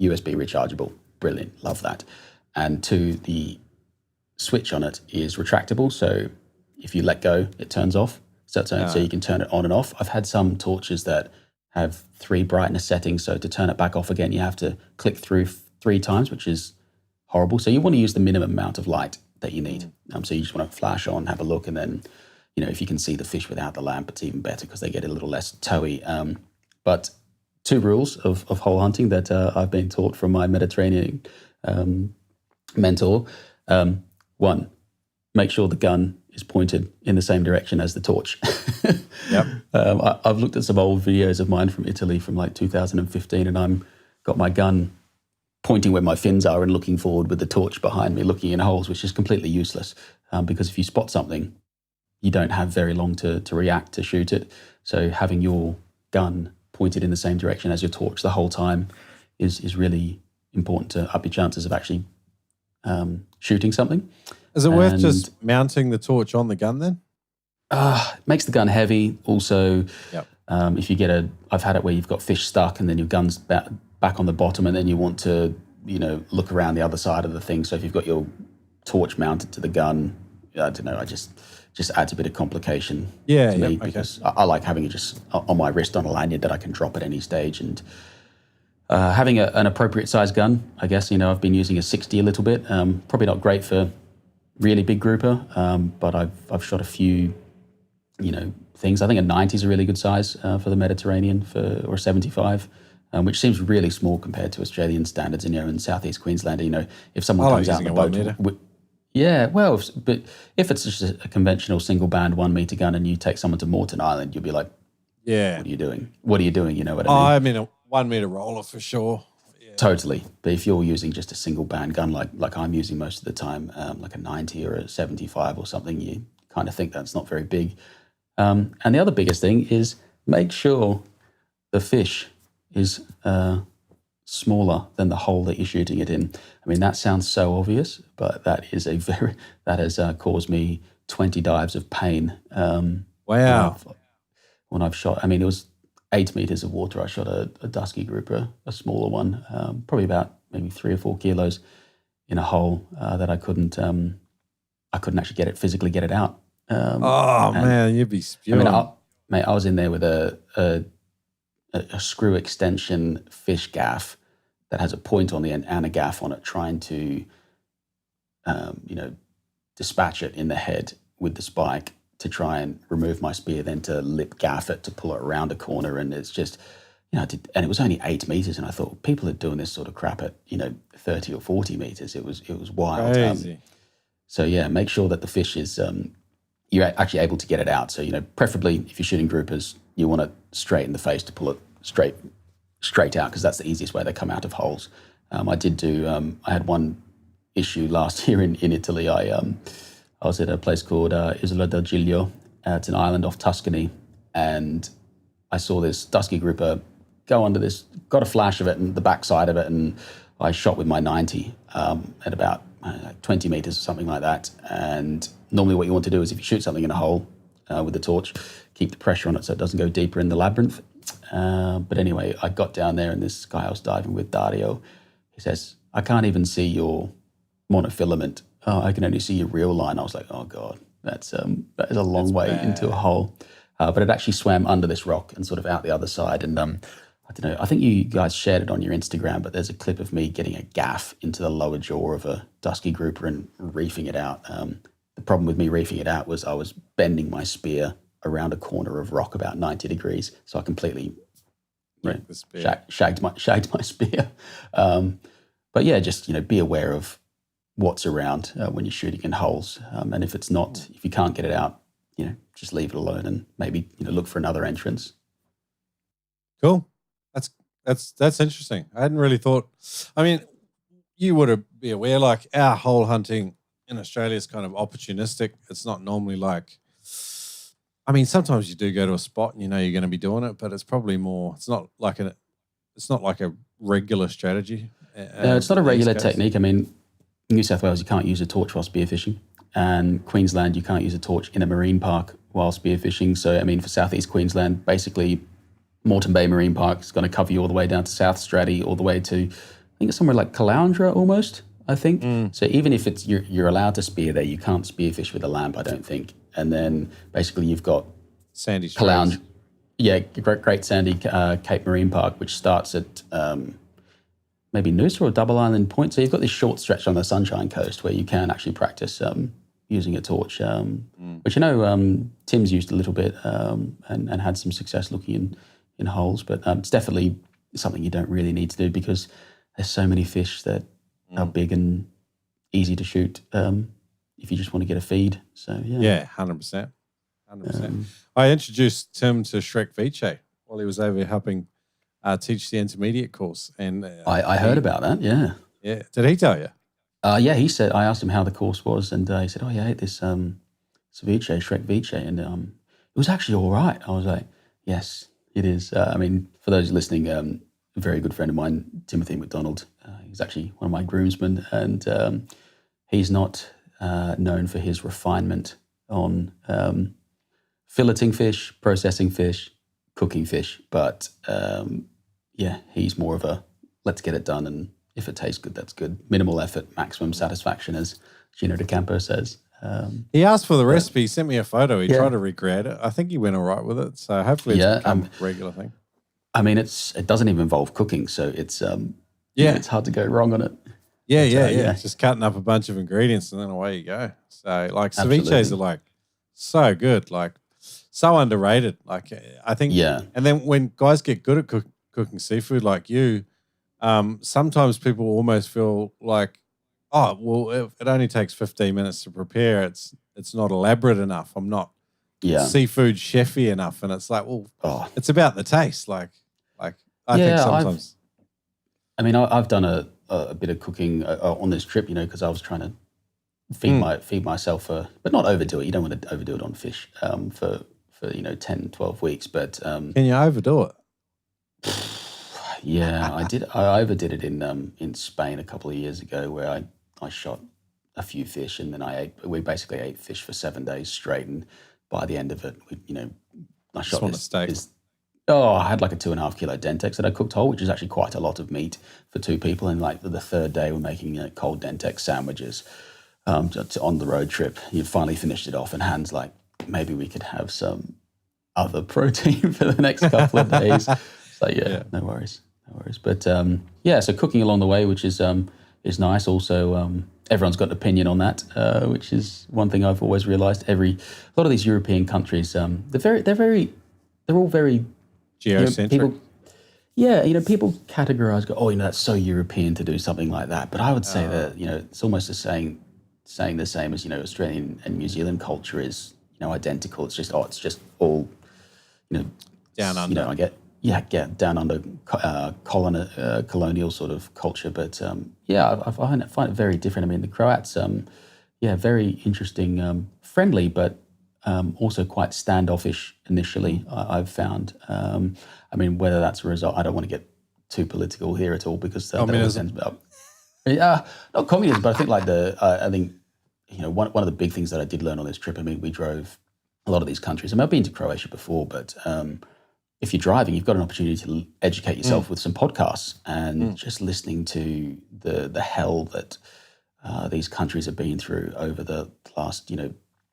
USB rechargeable, brilliant, love that. And 2, the switch on it is retractable, so if you let go, it turns off. So you can turn it on and off. I've had some torches that have 3 brightness settings, so to turn it back off again, you have to click through 3 times, which is horrible. So you want to use the minimum amount of light that you need. So you just want to flash on, have a look, and then, if you can see the fish without the lamp, it's even better because they get a little less towy. But 2 rules of hole hunting that I've been taught from my Mediterranean mentor. 1, make sure the gun is pointed in the same direction as the torch. Yep. I've looked at some old videos of mine from Italy from like 2015, and I'm got my gun pointing where my fins are and looking forward with the torch behind me, looking in holes, which is completely useless because if you spot something, you don't have very long to react to shoot it. So having your gun pointed in the same direction as your torch the whole time is really important to up your chances of actually shooting something. Is it worth just mounting the torch on the gun then? It makes the gun heavy. Also, yep. If you get I've had it where you've got fish stuck and then your gun's back on the bottom, and then you want to, look around the other side of the thing. So if you've got your torch mounted to the gun, I don't know, I just adds a bit of complication to me because I like having it just on my wrist on a lanyard that I can drop at any stage. And having an appropriate size gun, I guess, I've been using a 60 a little bit. Probably not great for really big grouper, but I've shot a few, things. I think a 90 is a really good size for the Mediterranean, or 75, which seems really small compared to Australian standards, in Southeast Queensland. If someone comes out in a boat, but if it's just a conventional single band 1 meter gun and you take someone to Moreton Island, you'll be like, "Yeah, what are you doing? What are you doing?" You know what I mean? I mean a 1 meter roller for sure. Yeah. Totally. But if you're using just a single band gun like I'm using most of the time, like a 90 or a 75 or something, you kind of think that's not very big. And the other biggest thing is make sure the fish is smaller than the hole that you're shooting it in. I mean, that sounds so obvious, but that has caused me 20 dives of pain. Wow. When I've shot, I mean, it was 8 meters of water. I shot a dusky grouper, a smaller one, probably about maybe 3 or 4 kilos in a hole that I couldn't actually physically get it out. Man, you'd be spewing. I mean, I was in there with a screw extension fish gaff that has a point on the end and a gaff on it, trying to, dispatch it in the head with the spike to try and remove my spear, then to lip gaff it to pull it around a corner. And it's just, and it was only 8 meters. And I thought, people are doing this sort of crap at, 30 or 40 meters. It was wild. Crazy. So yeah, make sure that the fish is, you're actually able to get it out. So, preferably if you're shooting groupers, you want it straight in the face to pull it straight out, because that's the easiest way they come out of holes. I had one issue last year in Italy. I was at a place called Isola del Giglio. It's an island off Tuscany, and I saw this dusky grouper go under this, got a flash of it and the backside of it, and I shot with my 90 at about 20 meters or something like that. And normally what you want to do is, if you shoot something in a hole with the torch, keep the pressure on it so it doesn't go deeper in the labyrinth. But anyway, I got down there, and this guy I was diving with, Dario, he says, "I can't even see your monofilament. Oh, I can only see your reel line." I was like, oh God, that is a long way into a hole. But it actually swam under this rock and sort of out the other side. And I don't know, I think you guys shared it on your Instagram, but there's a clip of me getting a gaff into the lower jaw of a dusky grouper and reefing it out. The problem with me reefing it out was I was bending my spear around a corner of rock about 90 degrees. So I completely shagged my spear. But yeah, just, be aware of what's around when you're shooting in holes. And if you can't get it out, just leave it alone and maybe, look for another entrance. Cool. That's interesting. I hadn't really thought. I mean, you would be aware, like, our hole hunting in Australia is kind of opportunistic. It's not normally like, I mean, sometimes you do go to a spot and you're going to be doing it, but it's probably more. It's not like a regular strategy. No, it's not a regular technique. I mean, in New South Wales, you can't use a torch while spearfishing, and Queensland, you can't use a torch in a marine park while spearfishing. So, I mean, for Southeast Queensland, basically, Moreton Bay Marine Park is going to cover you all the way down to South Straddie, all the way to, I think it's somewhere like Caloundra almost, I think. So even if it's you're allowed to spear there, you can't spearfish with a lamp, I don't think. And then basically you've got Sandy Caloundra. Yeah, Great Sandy Cape Marine Park, which starts at maybe Noosa or Double Island Point. So you've got this short stretch on the Sunshine Coast where you can actually practice using a torch, which Tim's used a little bit and had some success looking in holes. But it's definitely something you don't really need to do, because there's so many fish that are big and easy to shoot if you just want to get a feed. So yeah, 100%. I introduced Tim to Shrekviche while he was over helping teach the intermediate course, and I heard about that. Yeah. Did he tell you? Yeah, he said. I asked him how the course was, and he said, "Oh yeah, I ate this Shrekviche, and it was actually all right." I was like, "Yes, it is." I mean, for those listening, a very good friend of mine, Timothy McDonald, he's actually one of my groomsmen, and he's not known for his refinement on filleting fish, processing fish, cooking fish, but he's more of a let's get it done, and if it tastes good, that's good. Minimal effort, maximum satisfaction, as Gino De Campo says. He asked for the recipe. He sent me a photo. He tried to recreate it. I think he went all right with it. So hopefully it's become a regular thing. I mean, it doesn't even involve cooking, so it's it's hard to go wrong on it. Yeah. Just cutting up a bunch of ingredients and then away you go. So like ceviches are like so good, like so underrated. Like I think, and then when guys get good at cooking seafood like you, sometimes people almost feel like, oh, well, it only takes 15 minutes to prepare. It's not elaborate enough. I'm not seafood chefy enough. And it's like, well, it's about the taste. Like I think sometimes. I've done a bit of cooking on this trip, because I was trying to feed myself, but not overdo it. You don't want to overdo it on fish for 10, 12 weeks. But can you overdo it? Yeah, I did. I overdid it in Spain a couple of years ago, where I shot a few fish, and then we basically ate fish for 7 days straight, and by the end of it, I Just shot want a steak. I had like a 2.5 kilo dentex that I cooked whole, which is actually quite a lot of meat for two people. And like the third day, we're making cold dentex sandwiches on the road trip. You'd finally finished it off, and Han's like, maybe we could have some other protein for the next couple of days. So yeah, no worries. But so cooking along the way, which is nice. Also, everyone's got an opinion on that, which is one thing I've always realised. A lot of these European countries, they're all very geocentric. People categorize, that's so European to do something like that. But I would say that, it's almost saying the same as, Australian and New Zealand culture is, identical. It's just all, down under. I get down under colonial sort of culture. But I find it very different. I mean, the Croats, very interesting, friendly, but also quite standoffish initially, I've found. Whether that's a result, I don't want to get too political here at all, because that always ends up, not communism, but I think like one of the big things that I did learn on this trip. I mean, we drove a lot of these countries. I mean, I've been to Croatia before, but if you're driving, you've got an opportunity to educate yourself with some podcasts and just listening to the hell that these countries have been through over the last,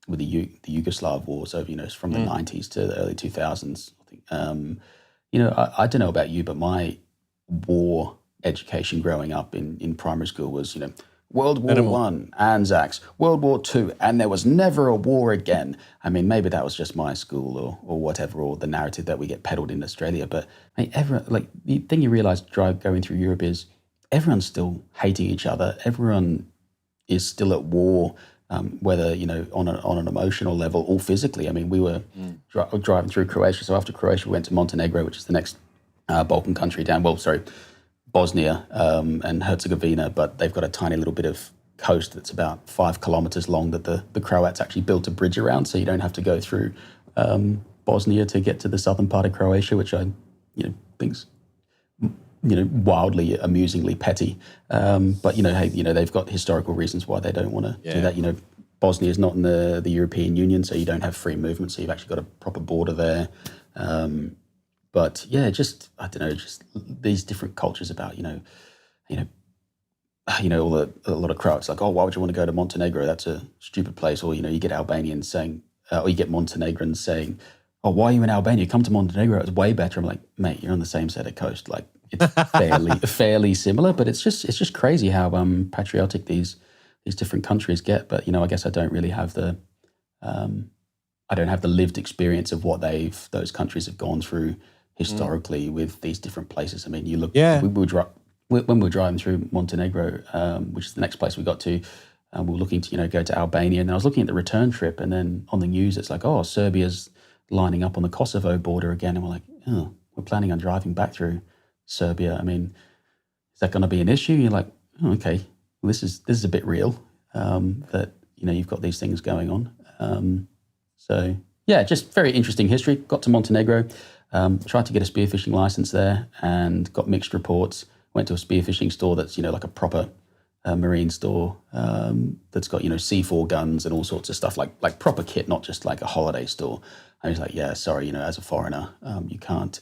with the Yugoslav wars over, from the 90s to the early 2000s. I think, I don't know about you, but my war education growing up in primary school was, World War One, Anzacs, World War Two, and there was never a war again. I mean, maybe that was just my school or whatever, or the narrative that we get peddled in Australia. But mate, the thing you realise going through Europe is everyone's still hating each other. Everyone is still at war, whether on an emotional level or physically. I mean, we were driving through Croatia. So after Croatia, we went to Montenegro, which is the next Balkan country down. Well, sorry, Bosnia and Herzegovina, but they've got a tiny little bit of coast that's about 5 kilometers long that the Croats actually built a bridge around, so you don't have to go through Bosnia to get to the southern part of Croatia, which I think's wildly, amusingly petty. But they've got historical reasons why they don't want to do that. Bosnia is not in the European Union, so you don't have free movement. So you've actually got a proper border there. But yeah, just I don't know, just these different cultures about a lot of Croats like, why would you want to go to Montenegro? That's a stupid place. Or you get Albanians saying, or you get Montenegrins saying, why are you in Albania? Come to Montenegro. It's way better. I'm like, mate, you're on the same set of coast. Like it's fairly similar, but it's just crazy how patriotic these different countries get. But I guess I don't really have the lived experience of what those countries have gone through historically with these different places. I mean, you look, when we were driving through Montenegro, which is the next place we got to, we were looking to, go to Albania, and I was looking at the return trip, and then on the news, it's like, Serbia's lining up on the Kosovo border again. And we're like, we're planning on driving back through Serbia. I mean, is that going to be an issue? You're like, okay, well, this is a bit real, that, you've got these things going on. So yeah, just very interesting history. Got to Montenegro, tried to get a spearfishing license there and got mixed reports. Went to a spearfishing store that's, like a proper marine store that's got, C4 guns and all sorts of stuff, like proper kit, not just like a holiday store. And he's like, yeah, sorry, as a foreigner, you can't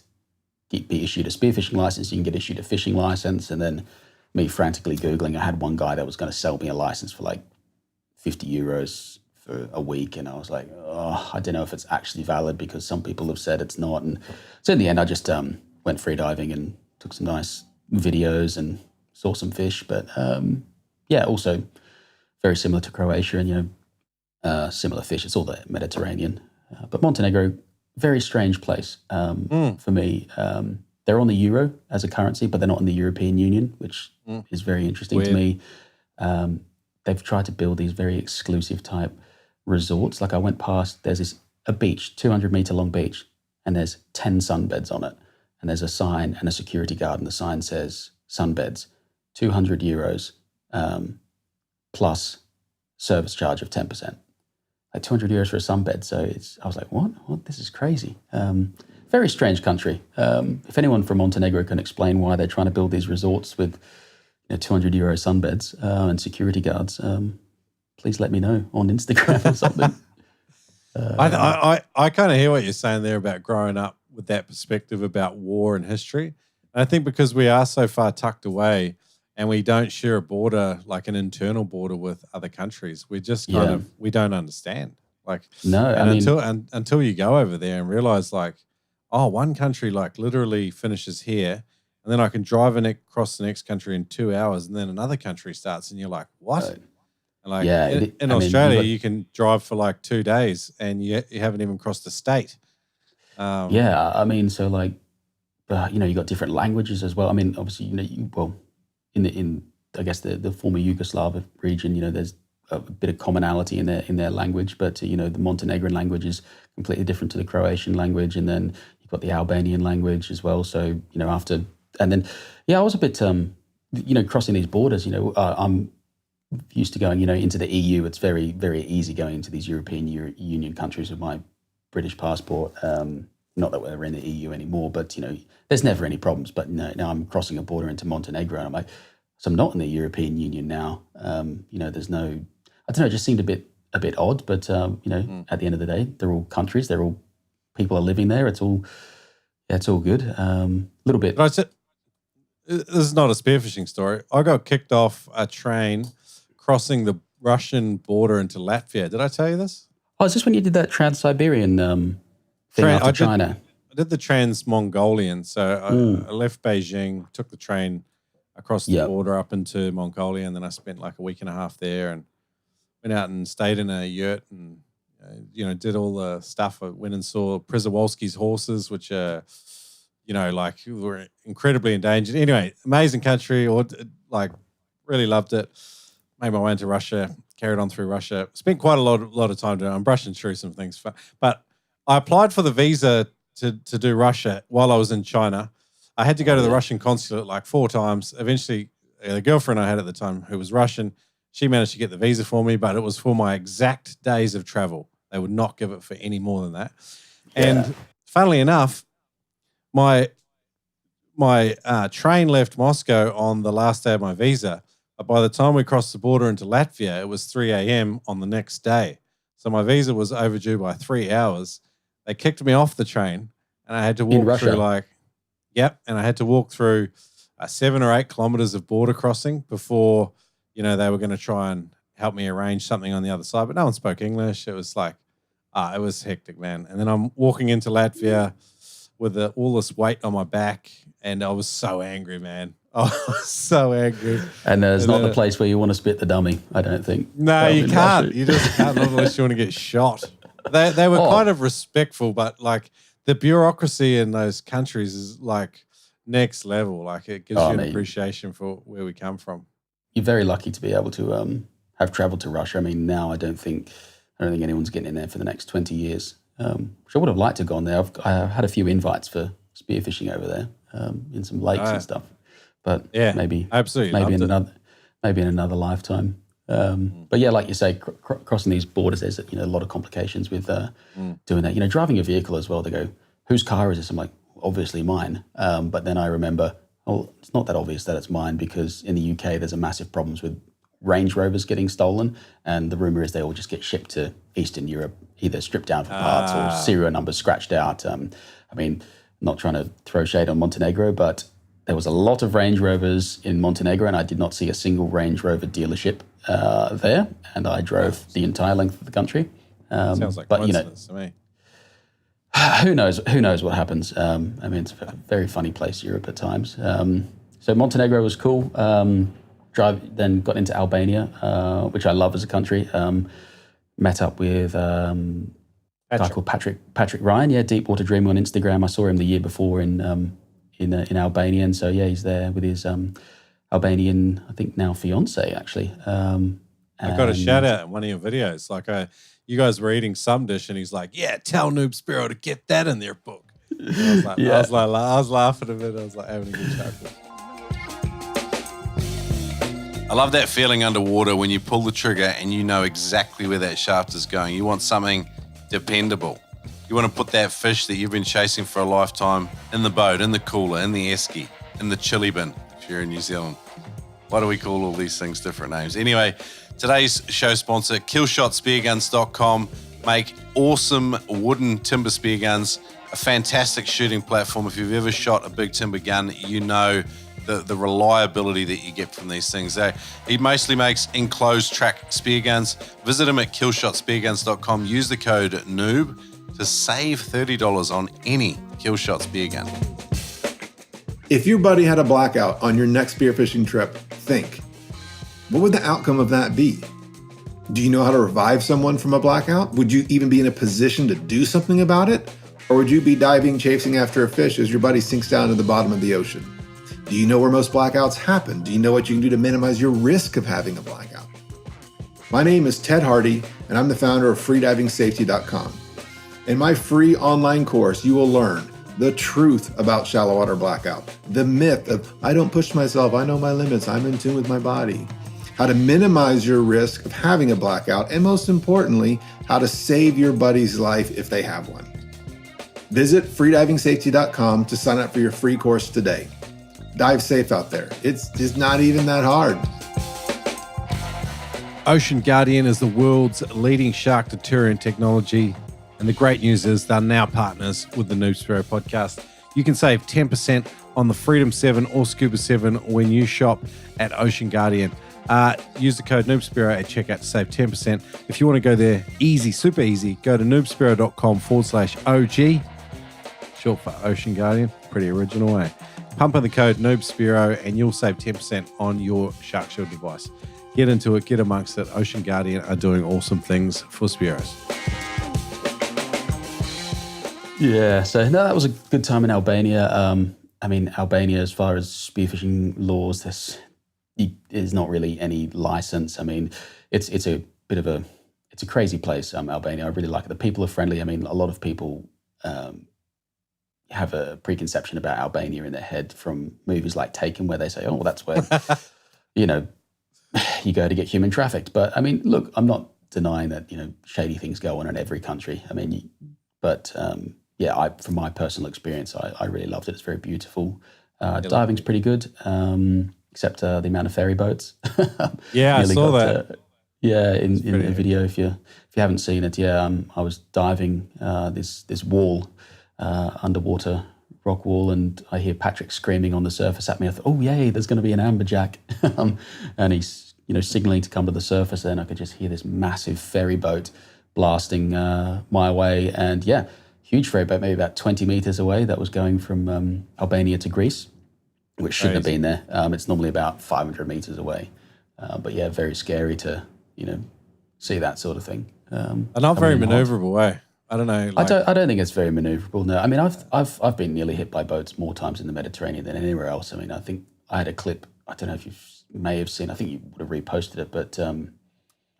be issued a spearfishing license. You can get issued a fishing license. And then me frantically Googling, I had one guy that was going to sell me a license for like 50 euros for a week. And I was like, I don't know if it's actually valid, because some people have said it's not. And so in the end, I just went free diving and took some nice videos and saw some fish. But also very similar to Croatia, and similar fish. It's all the Mediterranean. But Montenegro, very strange place for me. They're on the euro as a currency, but they're not in the European Union, which is very interesting to me. They've tried to build these very exclusive type resorts. Like I went past, there's a beach, 200-meter long beach, and there's 10 sunbeds on it. And there's a sign and a security guard, and the sign says sunbeds, 200 euros plus service charge of 10%. Like 200 euros for a sunbed. So I was like, what? This is crazy. very strange country. If anyone from Montenegro can explain why they're trying to build these resorts with 200 euro sunbeds and security guards, please let me know on Instagram or something. I kind of hear what you're saying there about growing up with that perspective about war and history. And I think because we are so far tucked away and we don't share a border, like an internal border with other countries, we just kind of, we don't understand. Like, no, until you go over there and realize like, oh, one country like literally finishes here and then I can drive across the next country in 2 hours and then another country starts and you're like, what? Right. Like in Australia, you can drive for like 2 days and you haven't even crossed the state. So like, you got different languages as well. I mean, obviously, in I guess the former Yugoslav region, there's a bit of commonality in their language, but the Montenegrin language is completely different to the Croatian language, and then you've got the Albanian language as well. So I was a bit crossing these borders. I'm used to going into the EU. It's very, very easy going into these European Union countries with my British passport. Not that we're in the EU anymore, but there's never any problems. But now I'm crossing a border into Montenegro, and I'm like, so I'm not in the European Union now. There's no, I don't know, it just seemed a bit odd. But at the end of the day, they're all countries. They're all people are living there. It's all good. A little bit. This is not a spearfishing story. I got kicked off a train crossing the Russian border into Latvia. Did I tell you this? Oh, is this when you did that Trans-Siberian thing after China? I did the Trans-Mongolian. So I left Beijing, took the train across the border up into Mongolia, and then I spent like a week and a half there and went out and stayed in a yurt and, did all the stuff. I went and saw Przewalski's horses, which are, were incredibly endangered. Anyway, amazing country, really loved it. Made my way into Russia, carried on through Russia. Spent quite a lot of time doing it. I'm brushing through some things. But I applied for the visa to do Russia while I was in China. I had to go to the Russian consulate like 4 times. Eventually, the girlfriend I had at the time, who was Russian, she managed to get the visa for me, but it was for my exact days of travel. They would not give it for any more than that. Yeah. And funnily enough, my train left Moscow on the last day of my visa. But by the time we crossed the border into Latvia, it was 3 a.m. on the next day. So my visa was overdue by 3 hours. They kicked me off the train and I had to walk through and I had to walk through 7 or 8 kilometers of border crossing before, they were going to try and help me arrange something on the other side. But no one spoke English. It was like, it was hectic, man. And then I'm walking into Latvia with all this weight on my back and I was so angry, man. I was so angry. And it's not the place where you want to spit the dummy, I don't think. No, you can't. Russia. You just can't, not unless you want to get shot. They were kind of respectful, but like the bureaucracy in those countries is like next level. Like it gives you an appreciation for where we come from. You're very lucky to be able to have traveled to Russia. I mean, now I don't think anyone's getting in there for the next 20 years. Which I would have liked to have gone there. I've had a few invites for spearfishing over there in some lakes and stuff. But maybe in another lifetime. But yeah, like you say, crossing these borders, there's a lot of complications with doing that. Driving a vehicle as well. They go, whose car is this? I'm like, obviously mine. But then I remember, it's not that obvious that it's mine because in the UK there's a massive problems with Range Rovers getting stolen, and the rumor is they all just get shipped to Eastern Europe, either stripped down for parts or serial numbers scratched out. Not trying to throw shade on Montenegro, but there was a lot of Range Rovers in Montenegro, and I did not see a single Range Rover dealership there. And I drove the entire length of the country. Sounds like coincidence to me. Who knows? Who knows what happens? It's a very funny place, Europe at times. So Montenegro was cool. Then got into Albania, which I love as a country. Met up with a guy called Patrick Ryan. Yeah, Deepwater Dreamer on Instagram. I saw him the year before in Albania, and so he's there with his Albanian, I think now fiance actually. I got a shout out in one of your videos. Like you guys were eating some dish, and he's like, "Yeah, tell Noob Spearo to get that in their book." I was laughing a bit. I was like having a good chuckle. I love that feeling underwater when you pull the trigger and you know exactly where that shaft is going. You want something dependable. You want to put that fish that you've been chasing for a lifetime in the boat, in the cooler, in the esky, in the chili bin, if you're in New Zealand. Why do we call all these things different names? Anyway, today's show sponsor, KillshotSpearguns.com, make awesome wooden timber spear guns, a fantastic shooting platform. If you've ever shot a big timber gun, you know the reliability that you get from these things. He mostly makes enclosed track spear guns. Visit him at KillshotSpearguns.com. Use the code NOOB to save $30 on any Killshot spear gun. If your buddy had a blackout on your next spearfishing trip, think, what would the outcome of that be? Do you know how to revive someone from a blackout? Would you even be in a position to do something about it? Or would you be diving, chasing after a fish as your buddy sinks down to the bottom of the ocean? Do you know where most blackouts happen? Do you know what you can do to minimize your risk of having a blackout? My name is Ted Hardy, and I'm the founder of freedivingsafety.com. In my free online course, you will learn the truth about shallow water blackout, the myth of, I don't push myself, I know my limits, I'm in tune with my body, how to minimize your risk of having a blackout, and most importantly, how to save your buddy's life if they have one. Visit freedivingsafety.com to sign up for your free course today. Dive safe out there. It's just not even that hard. Ocean Guardian is the world's leading shark deterrent technology. And the great news is they're now partners with the Spearo podcast. You can save 10% on the Freedom 7 or Scuba 7 when you shop at Ocean Guardian. Use the code Spearo at checkout to save 10%. If you want to go there easy, super easy, go to noobspearo.com/OG, short for Ocean Guardian. Pretty original, eh? Pump in the code Spearo and you'll save 10% on your Shark Shield device. Get into it, get amongst it. Ocean Guardian are doing awesome things for Spearos. Yeah, so no, that was a good time in Albania. Albania, as far as spearfishing laws, there's not really any license. It's a bit of it's a crazy place, Albania. I really like it. The people are friendly. A lot of people have a preconception about Albania in their head from movies like Taken, where they say, oh, that's where, you go to get human trafficked. But look, I'm not denying that, shady things go on in every country. From my personal experience, I really loved it. It's very beautiful. Diving's pretty good, except the amount of ferry boats. Yeah, I saw that. In the video, if you haven't seen it, I was diving this wall, underwater rock wall, and I hear Patrick screaming on the surface at me. I thought, oh yay, there's going to be an amberjack, and he's signaling to come to the surface. And I could just hear this massive ferry boat blasting my way, and huge ferry boat, maybe about 20 meters away, that was going from Albania to Greece, which shouldn't have been there. It's normally about 500 meters away. Very scary to, see that sort of thing. And not very maneuverable, eh? I don't know. I don't think it's very maneuverable, no. I've been nearly hit by boats more times in the Mediterranean than anywhere else. I think I had a clip, I don't know if you may have seen, I think you would have reposted it, but I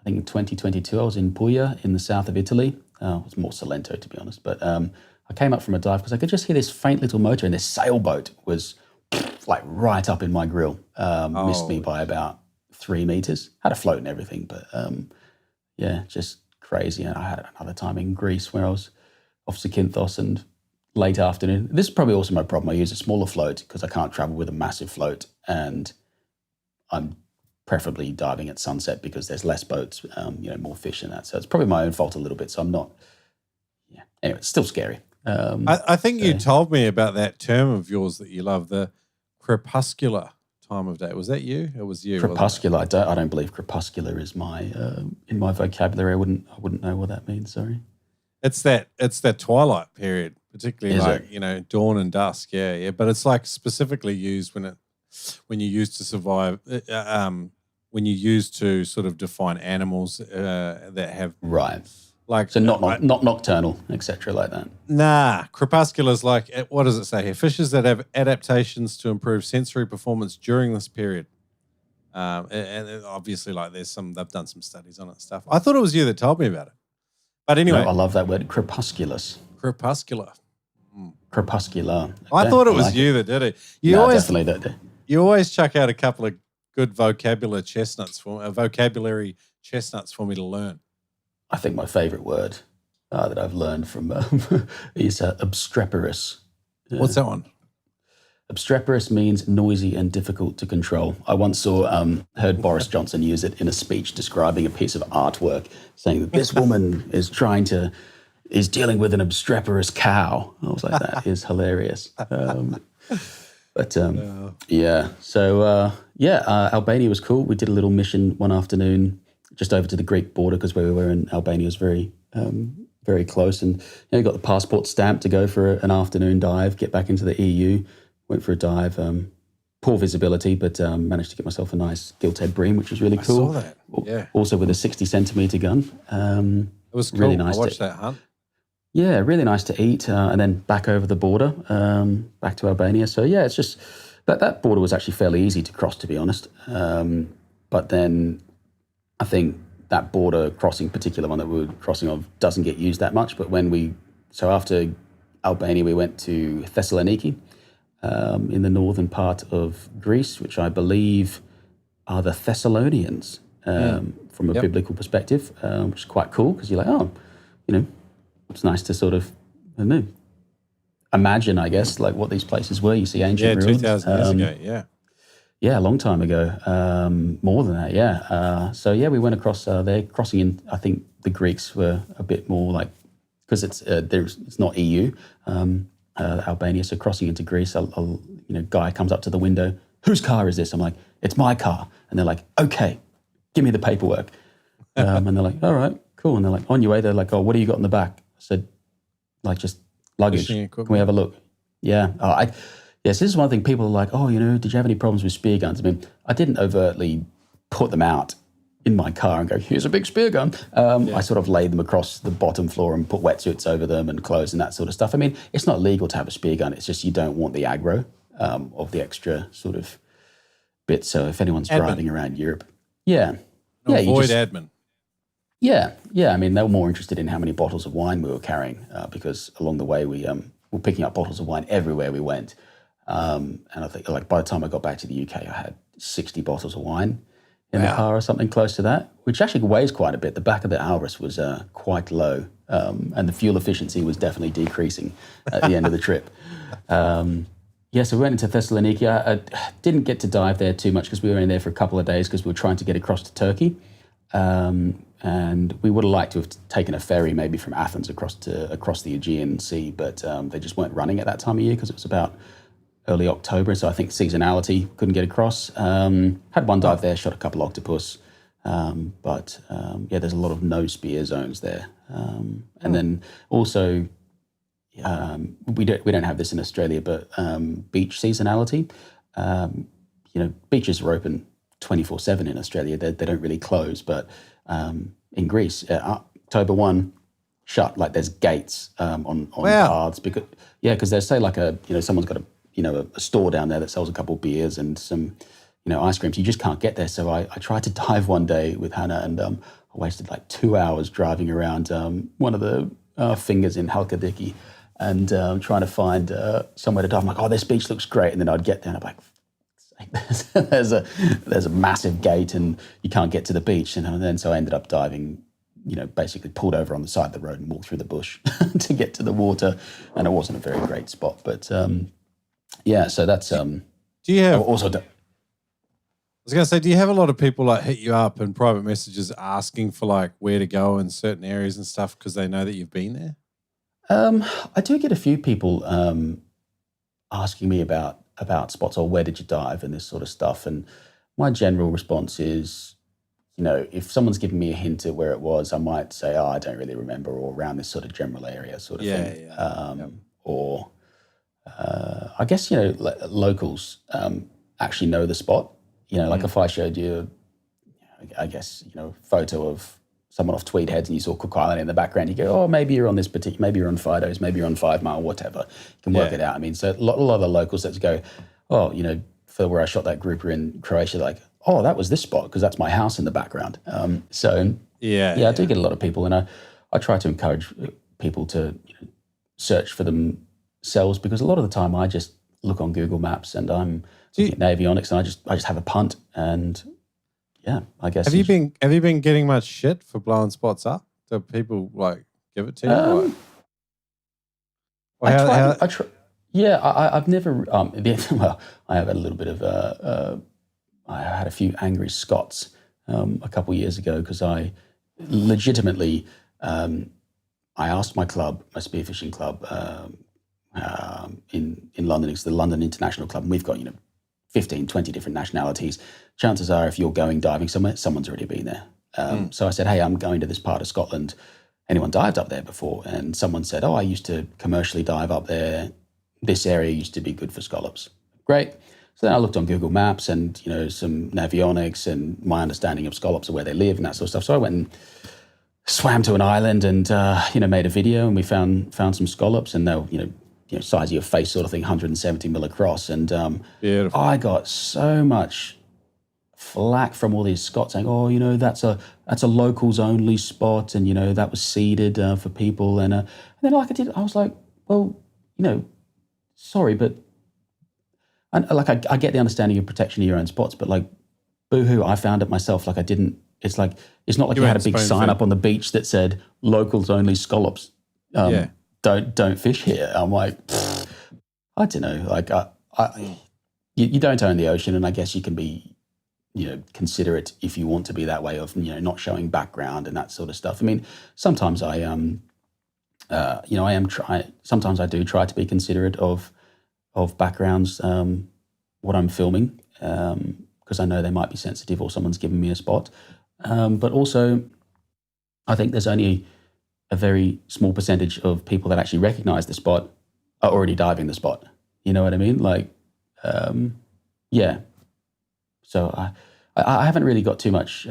think in 2022 I was in Puglia in the south of Italy. It was more Salento, to be honest. But I came up from a dive because I could just hear this faint little motor, and this sailboat was like right up in my grill. Missed me by about 3 meters. Had a float and everything, but just crazy. And I had another time in Greece where I was off Zakynthos and late afternoon. This is probably also my problem. I use a smaller float because I can't travel with a massive float, and I'm preferably diving at sunset because there's less boats, more fish and that. So it's probably my own fault a little bit. So I'm not, anyway, it's still scary. I think you told me about that term of yours that you love, the crepuscular time of day. Was that you? It was you. Crepuscular. I don't believe crepuscular is my in my vocabulary. I wouldn't know what that means. Sorry. It's that twilight period, particularly dawn and dusk. Yeah. But it's like specifically used when you use to survive. When you use to sort of define animals that have so not nocturnal, etc. like that. Nah, crepuscular is like, what does it say here? Fishes that have adaptations to improve sensory performance during this period. And obviously, they've done some studies on it and stuff. I thought it was you that told me about it. But anyway. No, I love that word, crepusculus. Crepuscular. Crepuscular. I thought it was you that did it. Definitely that did. You always chuck out a couple of good vocabulary chestnuts for me to learn. I think my favourite word that I've learned from is obstreperous. What's that one? Obstreperous means noisy and difficult to control. I once heard Boris Johnson use it in a speech describing a piece of artwork, saying that this woman is dealing with an obstreperous cow. I was like, that is hilarious. Yeah. So, Albania was cool. We did a little mission one afternoon just over to the Greek border because where we were in Albania was very, very close. And got the passport stamp to go for an afternoon dive, get back into the EU. Went for a dive, poor visibility, but managed to get myself a nice gilt-head bream, which was really cool. I saw that, yeah. Also with a 60-centimetre gun. It was cool. Really nice. I watched that hunt. Yeah, really nice to eat, and then back over the border, back to Albania. So yeah, it's just that border was actually fairly easy to cross, to be honest. But then I think that border crossing, particular one that we were crossing of, doesn't get used that much. But so after Albania, we went to Thessaloniki. In the northern part of Greece, which I believe are the Thessalonians from a biblical perspective, which is quite cool because you're like, it's nice to sort of, I don't know, imagine, I guess, like what these places were. You see ancient ruins. 2,000 years ago, yeah. Yeah, a long time ago. More than that, yeah. We went across there, crossing in. I think the Greeks were a bit more like, because it's not EU. Albania, so crossing into Greece, a guy comes up to the window. Whose car is this? I'm like, it's my car. And they're like, okay, give me the paperwork. And they're like, all right, cool. And they're like, on your way. They're like, oh, what do you got in the back? I said, like, just luggage. Can we have a look? Yeah. Yes, this is one thing. People are like, oh, did you have any problems with spear guns? I mean, I didn't overtly put them out in my car and go, here's a big spear gun. I sort of laid them across the bottom floor and put wetsuits over them and clothes and that sort of stuff. I mean, it's not legal to have a spear gun. It's just you don't want the aggro of the extra sort of bit. So if anyone's driving around Europe, avoid admin. Yeah. I mean, they were more interested in how many bottles of wine we were carrying because along the way we were picking up bottles of wine everywhere we went. And I think like by the time I got back to the UK, I had 60 bottles of wine in the car or something close to that, which actually weighs quite a bit. The back of the Alvarez was quite low, and the fuel efficiency was definitely decreasing at the end of the trip. So we went into Thessaloniki. I didn't get to dive there too much because we were in there for a couple of days because we were trying to get across to Turkey. And we would have liked to have taken a ferry maybe from Athens across the Aegean Sea, but they just weren't running at that time of year because it was about early October, so I think seasonality, couldn't get across. Had one dive there, shot a couple octopus, but there's a lot of no spear zones there. And then also, we don't have this in Australia, but beach seasonality. Beaches are open 24/7 in Australia. They don't really close, but in Greece, October 1, shut. Like there's gates on paths because they say like someone's got a store down there that sells a couple of beers and some, ice creams. You just can't get there. So I tried to dive one day with Hannah and I wasted like 2 hours driving around one of the fingers in Halkidiki and trying to find somewhere to dive. I'm like, oh, this beach looks great. And then I'd get there and I'm like, there's a massive gate and you can't get to the beach. And then so I ended up diving, basically pulled over on the side of the road and walked through the bush to get to the water. And it wasn't a very great spot, but so that's. Do you have also? I was going to say, do you have a lot of people like hit you up in private messages asking for like where to go in certain areas and stuff because they know that you've been there? I do get a few people asking me about spots or where did you dive and this sort of stuff. And my general response is, if someone's giving me a hint at where it was, I might say, oh, I don't really remember, or around this sort of general area sort of thing. Or I guess, locals actually know the spot. Like if I showed you, I guess, photo of someone off Tweed Heads and you saw Cook Island in the background, you go, oh, maybe you're on this particular, maybe you're on Fido's, maybe you're on 5 Mile, whatever. You can work it out. I mean, so a lot of the locals that go, oh, for where I shot that grouper in Croatia, like, oh, that was this spot because that's my house in the background. I do get a lot of people, and I try to encourage people to search for themselves because a lot of the time I just look on Google Maps and I'm looking at avionics and I just have a punt and I guess. Have you been getting much shit for blowing spots up? Do people like give it to you? I've never. Well, I have had a little bit of. I had a few angry Scots a couple of years ago because I legitimately. I asked my club, my spearfishing club in London. It's the London International Club, and we've got 15, 20 different nationalities. Chances are, if you're going diving somewhere, someone's already been there. So I said, hey, I'm going to this part of Scotland. Anyone dived up there before? And someone said, oh, I used to commercially dive up there. This area used to be good for scallops. Great. So then I looked on Google Maps and, some navionics and my understanding of scallops and where they live and that sort of stuff. So I went and swam to an island and, made a video, and we found some scallops, and they were, size of your face sort of thing, 170 mil across. And Beautiful. I got so much flack from all these Scots saying, oh, that's a locals only spot, and that was seeded for people, and then I was like, well, sorry, but I get the understanding of protection of your own spots, but like, boo-hoo, I found it myself. Like, I didn't. It's like it's not like you had a big sign up on the beach that said locals only scallops. Don't fish here. I'm like, I don't know. Like, you don't own the ocean, and I guess you can be, considerate if you want to be that way of, not showing background and that sort of stuff. I mean, sometimes sometimes I do try to be considerate of backgrounds, what I'm filming, because I know they might be sensitive or someone's given me a spot. But also, I think there's only a very small percentage of people that actually recognize the spot are already diving the spot. You know what I mean? Like, yeah. So I haven't really got too much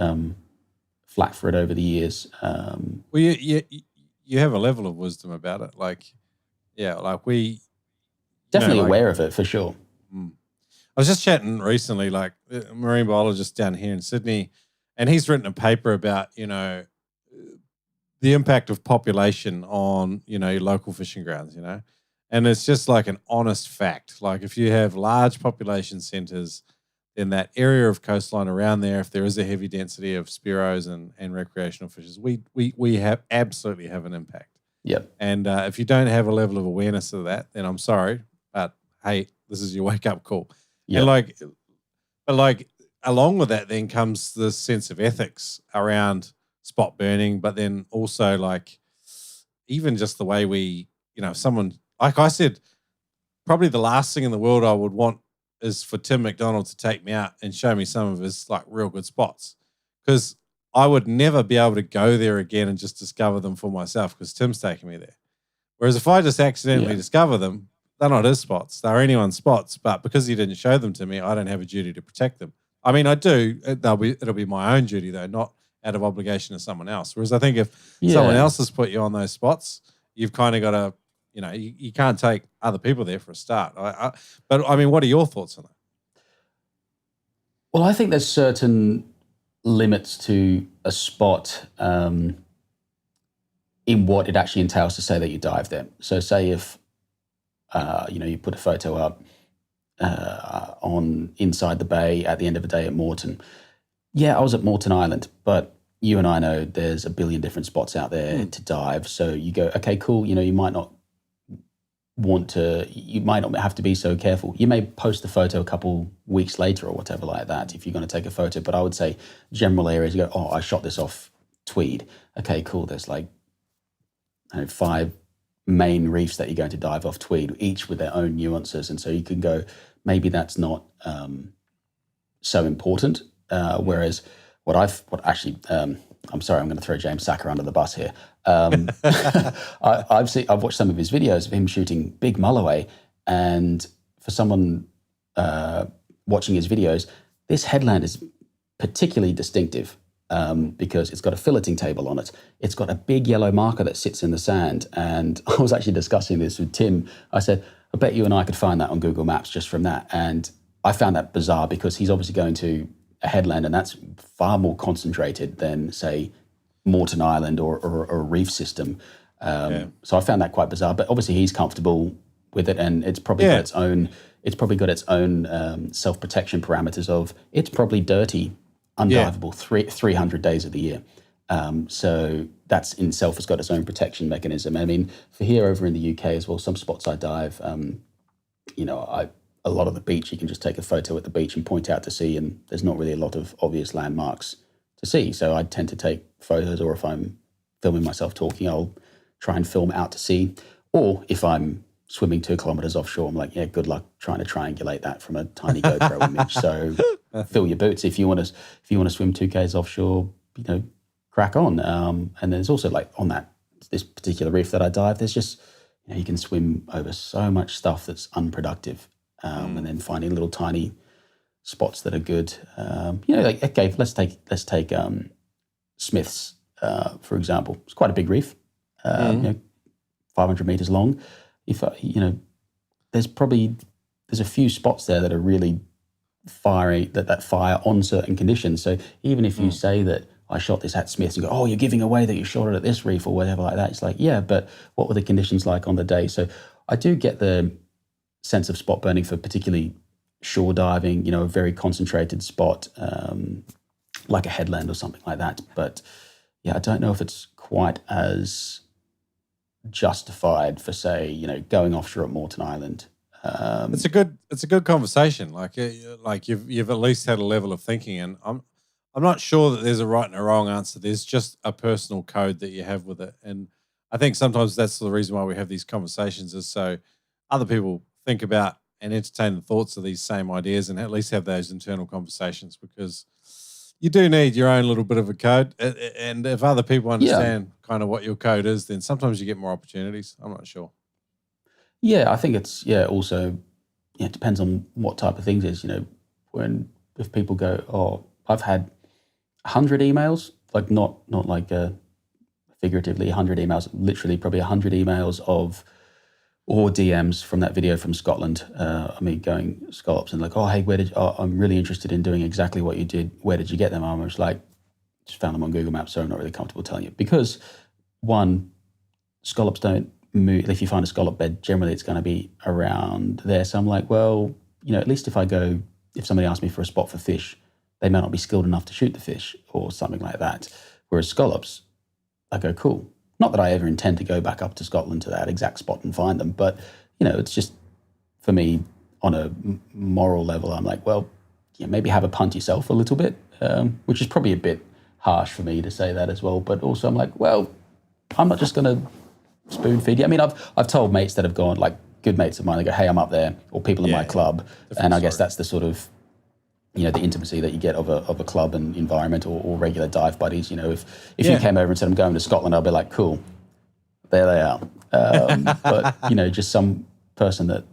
flack for it over the years. Well, you have a level of wisdom about it. Like, we... Definitely aware of it, for sure. I was just chatting recently, like, a marine biologist down here in Sydney, and he's written a paper about, the impact of population on, your local fishing grounds, And it's just like an honest fact. Like, if you have large population centres, then that area of coastline around there, if there is a heavy density of Spearos and recreational fishers, we absolutely have an impact. Yep. And if you don't have a level of awareness of that, then I'm sorry, but hey, this is your wake-up call. Yep. And along with that then comes this sense of ethics around spot burning, but then also like even just the way we, someone, like I said, probably the last thing in the world I would want is for Tim McDonald to take me out and show me some of his like real good spots, because I would never be able to go there again and just discover them for myself because Tim's taking me there. Whereas if I just accidentally discover them, they're not his spots. They're anyone's spots. But because he didn't show them to me, I don't have a duty to protect them. I mean, I do. It'll be my own duty, though, not out of obligation to someone else. Whereas I think if someone else has put you on those spots, you've kind of got to, you can't take other people there for a start. But, I mean, what are your thoughts on that? Well, I think there's certain limits to a spot in what it actually entails to say that you dive there. So say if, you put a photo up on inside the bay at the end of the day at Moreton. Yeah, I was at Moreton Island, but you and I know there's a billion different spots out there to dive. So you go, okay, cool. You might not have to be so careful. You may post the photo a couple weeks later or whatever like that if you're going to take a photo. But I would say general areas, you go, oh, I shot this off Tweed. Okay, cool. There's like 5 main reefs that you're going to dive off Tweed, each with their own nuances. And so you can go, maybe that's not so important. Whereas I'm sorry, I'm going to throw James Sacker under the bus here. I've watched some of his videos of him shooting big mulloway, and for someone watching his videos, this headland is particularly distinctive because it's got a filleting table on it. It's got a big yellow marker that sits in the sand, and I was actually discussing this with Tim. I said, I bet you and I could find that on Google Maps just from that, and I found that bizarre because he's obviously going to a headland, and that's far more concentrated than, say, Moreton Island or a reef system. So I found that quite bizarre. But obviously, he's comfortable with it, and it's probably got its own. It's probably got its own self-protection parameters of it's probably dirty, undivable 300 days of the year. So that's in itself has got its own protection mechanism. I mean, for here over in the UK as well, some spots I dive, a lot of the beach, you can just take a photo at the beach and point out to sea, and there's not really a lot of obvious landmarks to see. So I tend to take photos, or if I'm filming myself talking, I'll try and film out to sea. Or if I'm swimming 2 kilometers offshore, I'm like, yeah, good luck trying to triangulate that from a tiny GoPro image. So fill your boots if you want to swim 2Ks offshore, crack on. And there's also like on this particular reef that I dive, there's just you can swim over so much stuff that's unproductive, and then finding little tiny spots that are good. Like okay, let's take Smith's for example. It's quite a big reef, 500 meters long. If there's a few spots there that are really fiery that fire on certain conditions. So even if you say that I shot this at Smith's and go, oh, you're giving away that you shot it at this reef or whatever like that. It's like, yeah, but what were the conditions like on the day? So I do get the sense of spot burning for particularly shore diving, a very concentrated spot, like a headland or something like that. But yeah, I don't know if it's quite as justified for, say, going offshore at Moreton Island. It's a good conversation. Like you've at least had a level of thinking, and I'm not sure that there's a right and a wrong answer. There's just a personal code that you have with it. And I think sometimes that's the reason why we have these conversations, is so other people think about and entertain the thoughts of these same ideas and at least have those internal conversations, because you do need your own little bit of a code. And if other people understand kind of what your code is, then sometimes you get more opportunities. I'm not sure. Yeah, I think it's, also, it depends on what type of things it is, if people go, oh, I've had 100 emails, like not like figuratively 100 emails, literally probably 100 emails or DMs from that video from Scotland. Going scallops and like, oh, hey, I'm really interested in doing exactly what you did. Where did you get them? I was like, just found them on Google Maps, so I'm not really comfortable telling you. Because one, scallops don't move. If you find a scallop bed, generally it's going to be around there. So I'm like, well, at least if somebody asks me for a spot for fish, they may not be skilled enough to shoot the fish or something like that. Whereas scallops, I go, cool. Not that I ever intend to go back up to Scotland to that exact spot and find them, but, it's just, for me, on a moral level, I'm like, well, maybe have a punt yourself a little bit, which is probably a bit harsh for me to say that as well. But also I'm like, well, I'm not just going to spoon feed you. I mean, I've told mates that have gone, like good mates of mine, they go, hey, I'm up there, or people in my club. And I guess that's the sort of, the intimacy that you get of a club and environment, or regular dive buddies. If you came over and said, I'm going to Scotland, I'll be like, cool, there they are. But, just some person that,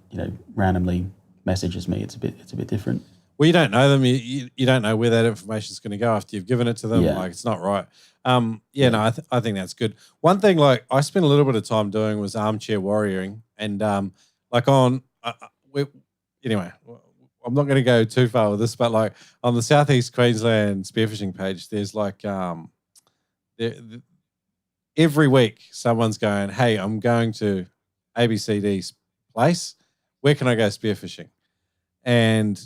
randomly messages me, it's a bit different. Well, you don't know them. You don't know where that information is going to go after you've given it to them. Like, it's not right. No, I think that's good. One thing, like, I spent a little bit of time doing was armchair warrioring, and anyway, I'm not going to go too far with this, but like on the Southeast Queensland spearfishing page, there's like every week someone's going, hey, I'm going to ABCD's place. Where can I go spearfishing? And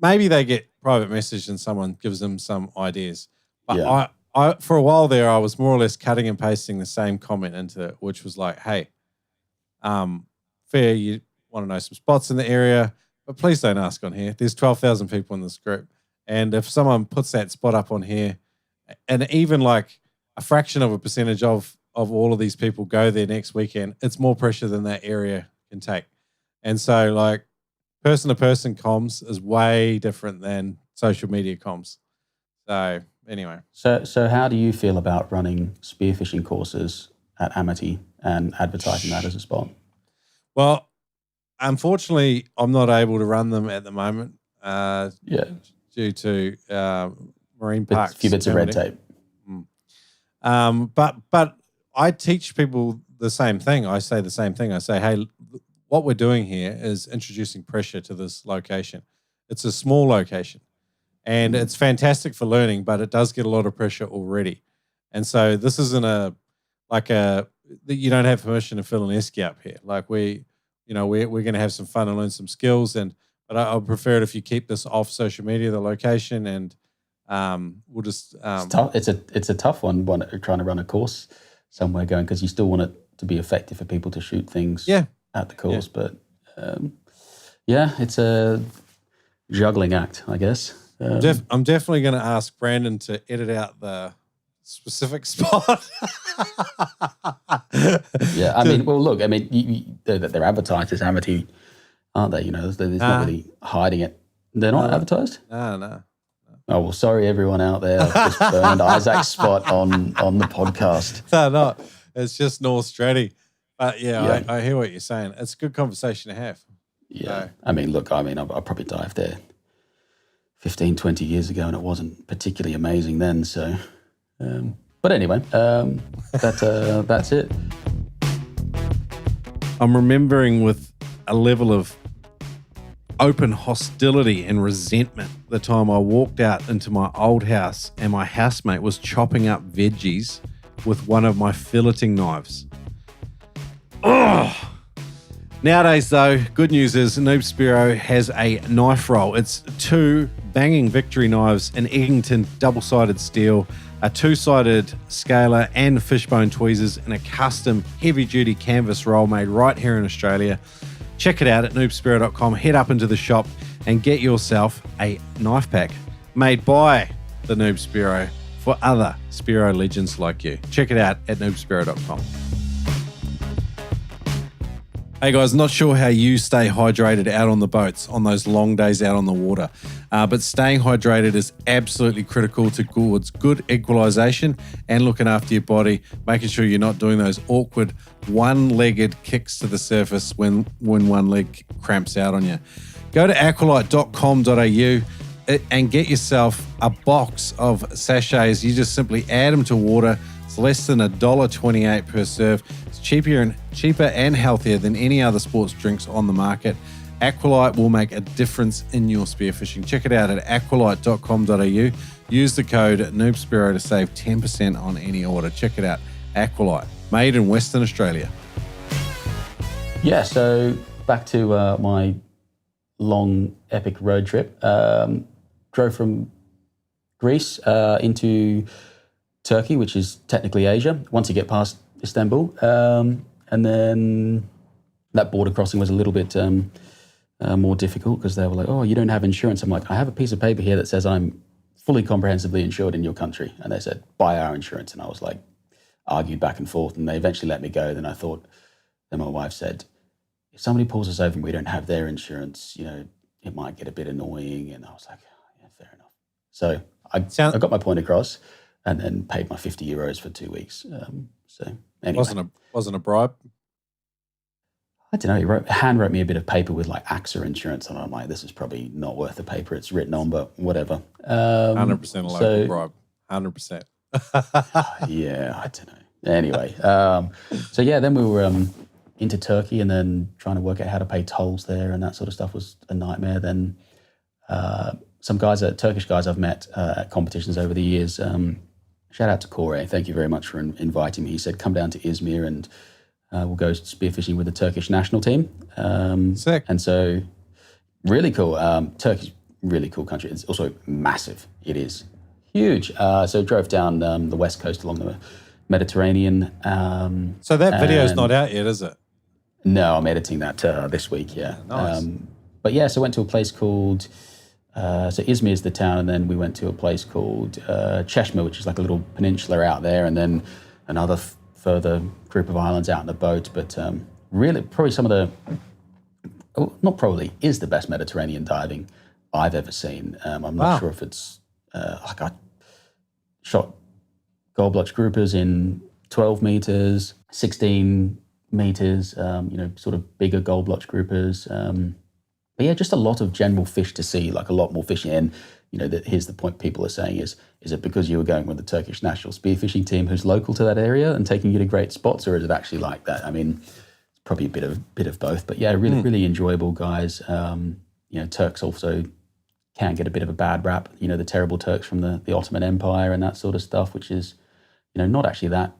maybe they get private message and someone gives them some ideas. But I for a while there, I was more or less cutting and pasting the same comment into it, which was like, hey, fair, you want to know some spots in the area, but please don't ask on here. There's 12,000 people in this group. And if someone puts that spot up on here, and even like a fraction of a percentage of all of these people go there next weekend, it's more pressure than that area can take. And so like person-to-person comms is way different than social media comms. So anyway. So how do you feel about running spearfishing courses at Amity and advertising that as a spot? Well, unfortunately, I'm not able to run them at the moment due to marine parks. A few bits of red tape. But I teach people the same thing. I say the same thing. I say, hey, what we're doing here is introducing pressure to this location. It's a small location, and it's fantastic for learning, but it does get a lot of pressure already. And so this isn't you don't have permission to fill an esky up here. Like we're going to have some fun and learn some skills. But I would prefer it if you keep this off social media, the location, and We'll just It's tough. It's a tough one trying to run a course somewhere going, because you still want it to be effective for people to shoot things at the course. But it's a juggling act, I guess. I'm definitely going to ask Brandon to edit out the specific spot. Yeah, I mean, well, look, I mean, they're advertised as amateur, aren't they? You know, there's not really hiding it. They're not advertised? No. Oh, well, sorry, everyone out there. I've just burned Isaac's spot on the podcast. No, not. It's just North Stratty. But I hear what you're saying. It's a good conversation to have. Yeah. So. I mean, look, I probably dived there 15, 20 years ago, and it wasn't particularly amazing then. So, but anyway, that's it. I'm remembering with a level of open hostility and resentment the time I walked out into my old house and my housemate was chopping up veggies with one of my filleting knives. Ugh! Nowadays, though, good news is Noob Spearo has a knife roll. It's 2 banging Victory knives, an Eggington double-sided steel, a 2-sided scaler and fishbone tweezers, and a custom heavy-duty canvas roll made right here in Australia. Check it out at noobspearo.com. Head up into the shop and get yourself a knife pack made by the Noob Spearo for other Spearo legends like you. Check it out at noobspearo.com. Hey guys, not sure how you stay hydrated out on the boats on those long days out on the water, but staying hydrated is absolutely critical towards good equalization and looking after your body, making sure you're not doing those awkward one-legged kicks to the surface when one leg cramps out on you. Go to aqualite.com.au and get yourself a box of sachets. You just simply add them to water. It's less than $1.28 per serve. It's cheaper and healthier than any other sports drinks on the market. Aqualite will make a difference in your spearfishing. Check it out at aqualite.com.au. Use the code NoobSpearo to save 10% on any order. Check it out. Aqualite, made in Western Australia. Yeah, so back to my long, epic road trip. Drove from Greece into Turkey, which is technically Asia, once you get past Istanbul. And then that border crossing was a little bit more difficult because they were like, oh, you don't have insurance. I'm like, I have a piece of paper here that says I'm fully comprehensively insured in your country. And they said, buy our insurance. And I was like, argued back and forth, and they eventually let me go. Then I thought, then my wife said, if somebody pulls us over and we don't have their insurance, you know, it might get a bit annoying. And I was like, yeah, fair enough. So I got my point across and then paid my €50 for 2 weeks. So anyway. Wasn't a bribe? I don't know. He hand wrote me a bit of paper with like AXA insurance, and I'm like, this is probably not worth the paper it's written on, but whatever. 100% a local bribe. 100%. Yeah, I don't know. Anyway, so yeah, then we were into Turkey, and then trying to work out how to pay tolls there and that sort of stuff was a nightmare. Then some guys, Turkish guys I've met at competitions over the years. Shout out to Kore. Thank you very much for inviting me. He said, come down to Izmir and we'll go spearfishing with the Turkish national team. Sick. And so really cool. Turkey's really cool country. It's also massive. It is huge. So drove down the west coast along the Mediterranean. So that video's not out yet, is it? No, I'm editing that this week, yeah. Nice. But yeah, so went to a place called, so Izmir is the town, and then we went to a place called Cheshme, which is like a little peninsula out there, and then another further group of islands out in the boat. But really, probably some of the, not probably, is the best Mediterranean diving I've ever seen. I'm not sure if it's, like I shot gold blotch groupers in 12 meters, 16 meters, sort of bigger gold blotch groupers. But yeah, just a lot of general fish to see, like a lot more fishing. And, here's the point people are saying is it because you were going with the Turkish national spearfishing team who's local to that area and taking you to great spots, or is it actually like that? I mean, it's probably a bit of both. But yeah, really, really enjoyable guys. Turks also can get a bit of a bad rap, the terrible Turks from the Ottoman Empire and that sort of stuff, which is, not actually that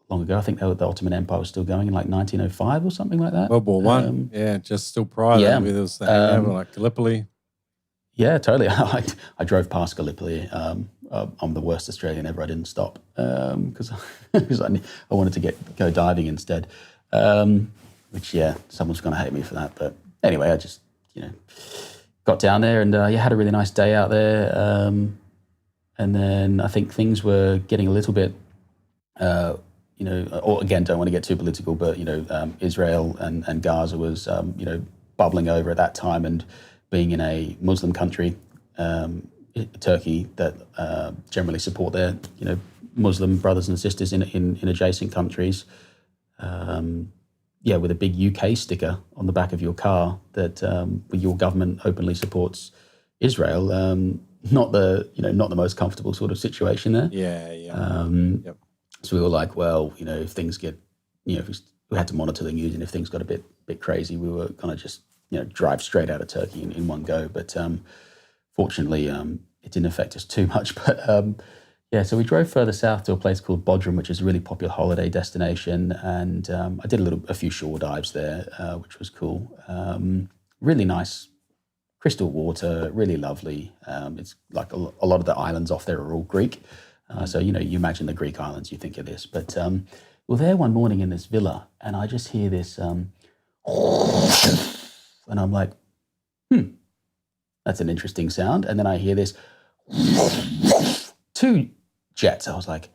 long ago. I think the Ottoman Empire was still going in like 1905 or something like that. World War One, just still prior. There was the hangover, like Gallipoli. Yeah, totally. I drove past Gallipoli. I'm the worst Australian ever. I didn't stop because I wanted to go diving instead. Which, yeah, someone's going to hate me for that. But anyway, I just, got down there and had a really nice day out there. And then I think things were getting a little bit, or again, don't want to get too political, but, Israel and Gaza was, bubbling over at that time, and being in a Muslim country, Turkey, that generally support their, Muslim brothers and sisters in adjacent countries. With a big UK sticker on the back of your car that your government openly supports Israel. Not the most comfortable sort of situation there. Yeah. Yep. So we were like, well, if things get, if we had to monitor the news, and if things got a bit crazy, we were going to just, drive straight out of Turkey in one go. But fortunately, it didn't affect us too much. But so we drove further south to a place called Bodrum, which is a really popular holiday destination. And I did a few shore dives there, which was cool. Really nice, crystal water, really lovely. It's like a lot of the islands off there are all Greek. So, you imagine the Greek islands, you think of this. But we're there one morning in this villa, and I just hear this, and I'm like, that's an interesting sound. And then I hear this, 2 jets. I was like,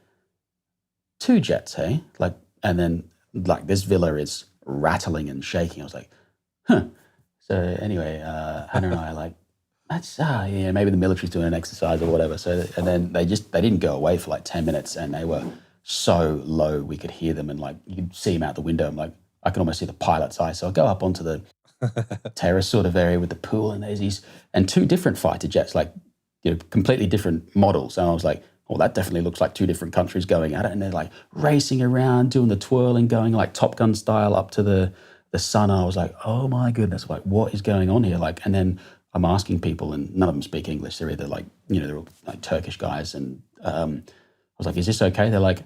2 jets, hey? Like, and then like this villa is rattling and shaking. I was like, huh. So anyway, Hannah and I are like, maybe the military's doing an exercise or whatever. So, and then they didn't go away for like 10 minutes, and they were so low we could hear them, and like you could see them out the window. I'm like, I can almost see the pilot's eye. So I go up onto the terrace sort of area with the pool, and there's these, and 2 different fighter jets, like, completely different models. And I was like, oh, that definitely looks like 2 different countries going at it. And they're like racing around, doing the twirling, going like Top Gun style up to the sun. I was like, oh my goodness, like what is going on here? Like, and then I'm asking people, and none of them speak English. They're either like, they're all like Turkish guys. And I was like, is this okay? They're like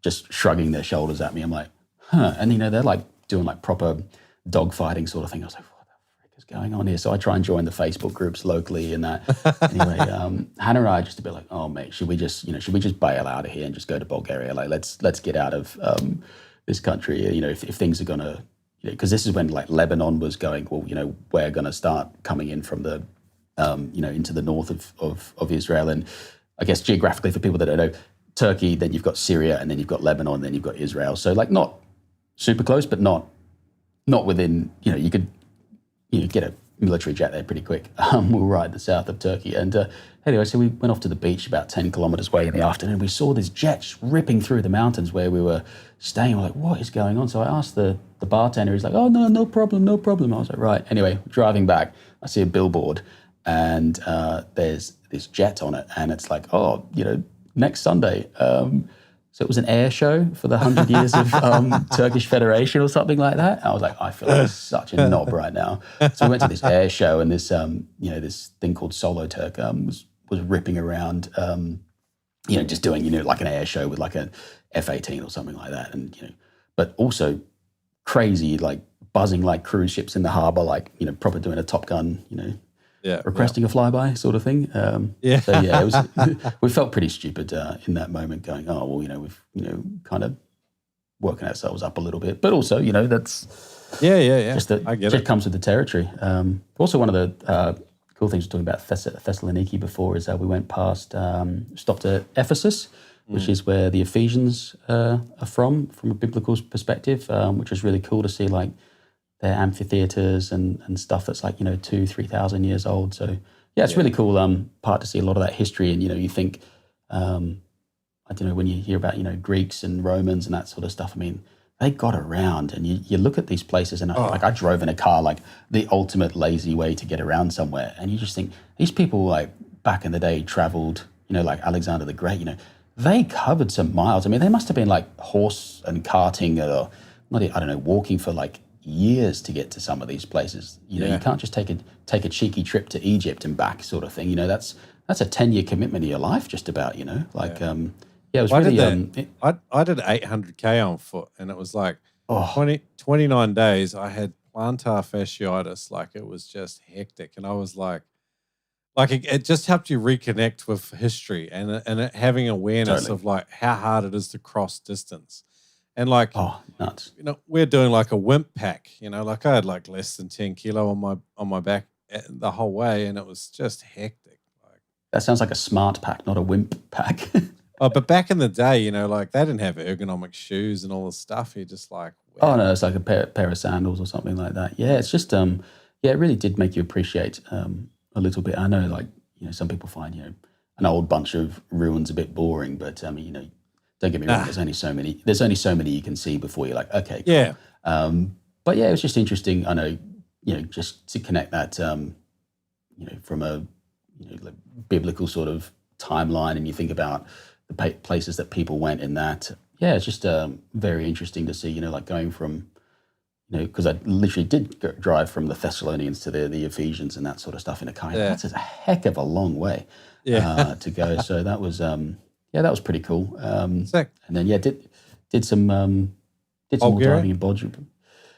just shrugging their shoulders at me. I'm like, huh. And, they're like doing like proper dogfighting sort of thing. I was like, what the frick is going on here? So I try and join the Facebook groups locally and that. Anyway, Hannah and I are just a bit like, oh mate, should we just bail out of here and just go to Bulgaria? Like, let's get out of this country. If things are gonna, because this is when like Lebanon was going, well, we're gonna start coming in from the, into the north of Israel. And I guess geographically, for people that don't know, Turkey, then you've got Syria, and then you've got Lebanon, then you've got Israel. So like not super close, but not within, you could get a military jet there pretty quick. We were right in the south of Turkey. And anyway, so we went off to the beach about 10 kilometers away in the afternoon. We saw this jet ripping through the mountains where we were staying. We're like, what is going on? So I asked the bartender. He's like, oh, no problem. I was like, right. Anyway, driving back, I see a billboard, and there's this jet on it. And it's like, oh, next Sunday. So it was an air show for the 100 years of Turkish Federation or something like that. And I was like, I feel like such a knob right now. So we went to this air show, and this, this thing called Solo Turk was ripping around, just doing, like an air show with like an F-18 or something like that. And, but also crazy, like buzzing like cruise ships in the harbor, like, proper doing a Top Gun, requesting a flyby sort of thing. So yeah, it was. We felt pretty stupid in that moment, going, "Oh well, we've kind of working ourselves up a little bit," but also, that's just that I get it. Comes with the territory. Also, one of the cool things we're talking about Thessaloniki before is we went past, stopped at Ephesus, which is where the Ephesians are from a biblical perspective, which is really cool to see, like their amphitheaters and stuff that's like 2,000-3,000 years old. So yeah, it's really cool part to see a lot of that history. And you think I don't know, when you hear about Greeks and Romans and that sort of stuff, I mean, they got around. And you look at these places, and I drove in a car, like the ultimate lazy way to get around somewhere, and you just think these people, like back in the day, traveled, like Alexander the Great, they covered some miles. I mean, they must have been like horse and carting, or walking for like years to get to some of these places. You can't just take a cheeky trip to Egypt and back, sort of thing. That's a 10-year commitment of your life, just about. It was really. I did 800k on foot, and it was like 29 days. I had plantar fasciitis, like it was just hectic, and I was like, Like it just helped you reconnect with history and having awareness Totally. of like how hard it is to cross distance. And like, Oh, nuts. we're doing like a wimp pack, like I had like less than 10 kilo on my back the whole way. And it was just hectic. Like, That sounds like a smart pack, not a wimp pack. oh, but back in the day, like they didn't have ergonomic shoes and all this stuff. You're just like, wow. Oh no, it's like a pair of sandals or something like that. Yeah, it's just it really did make you appreciate a little bit. I know, like, some people find an old bunch of ruins a bit boring, but don't get me wrong. There's only so many you can see before you're like, okay, cool. Yeah. But yeah, it was just interesting. I know, just to connect that, from a like biblical sort of timeline, and you think about the places that people went in that. Yeah, it's just very interesting to see, like going from, because I literally did drive from the Thessalonians to the Ephesians and that sort of stuff in a kayak. Yeah. That's a heck of a long way to go. So that was, that was pretty cool. Sick. And then, did some more diving in Bodrum.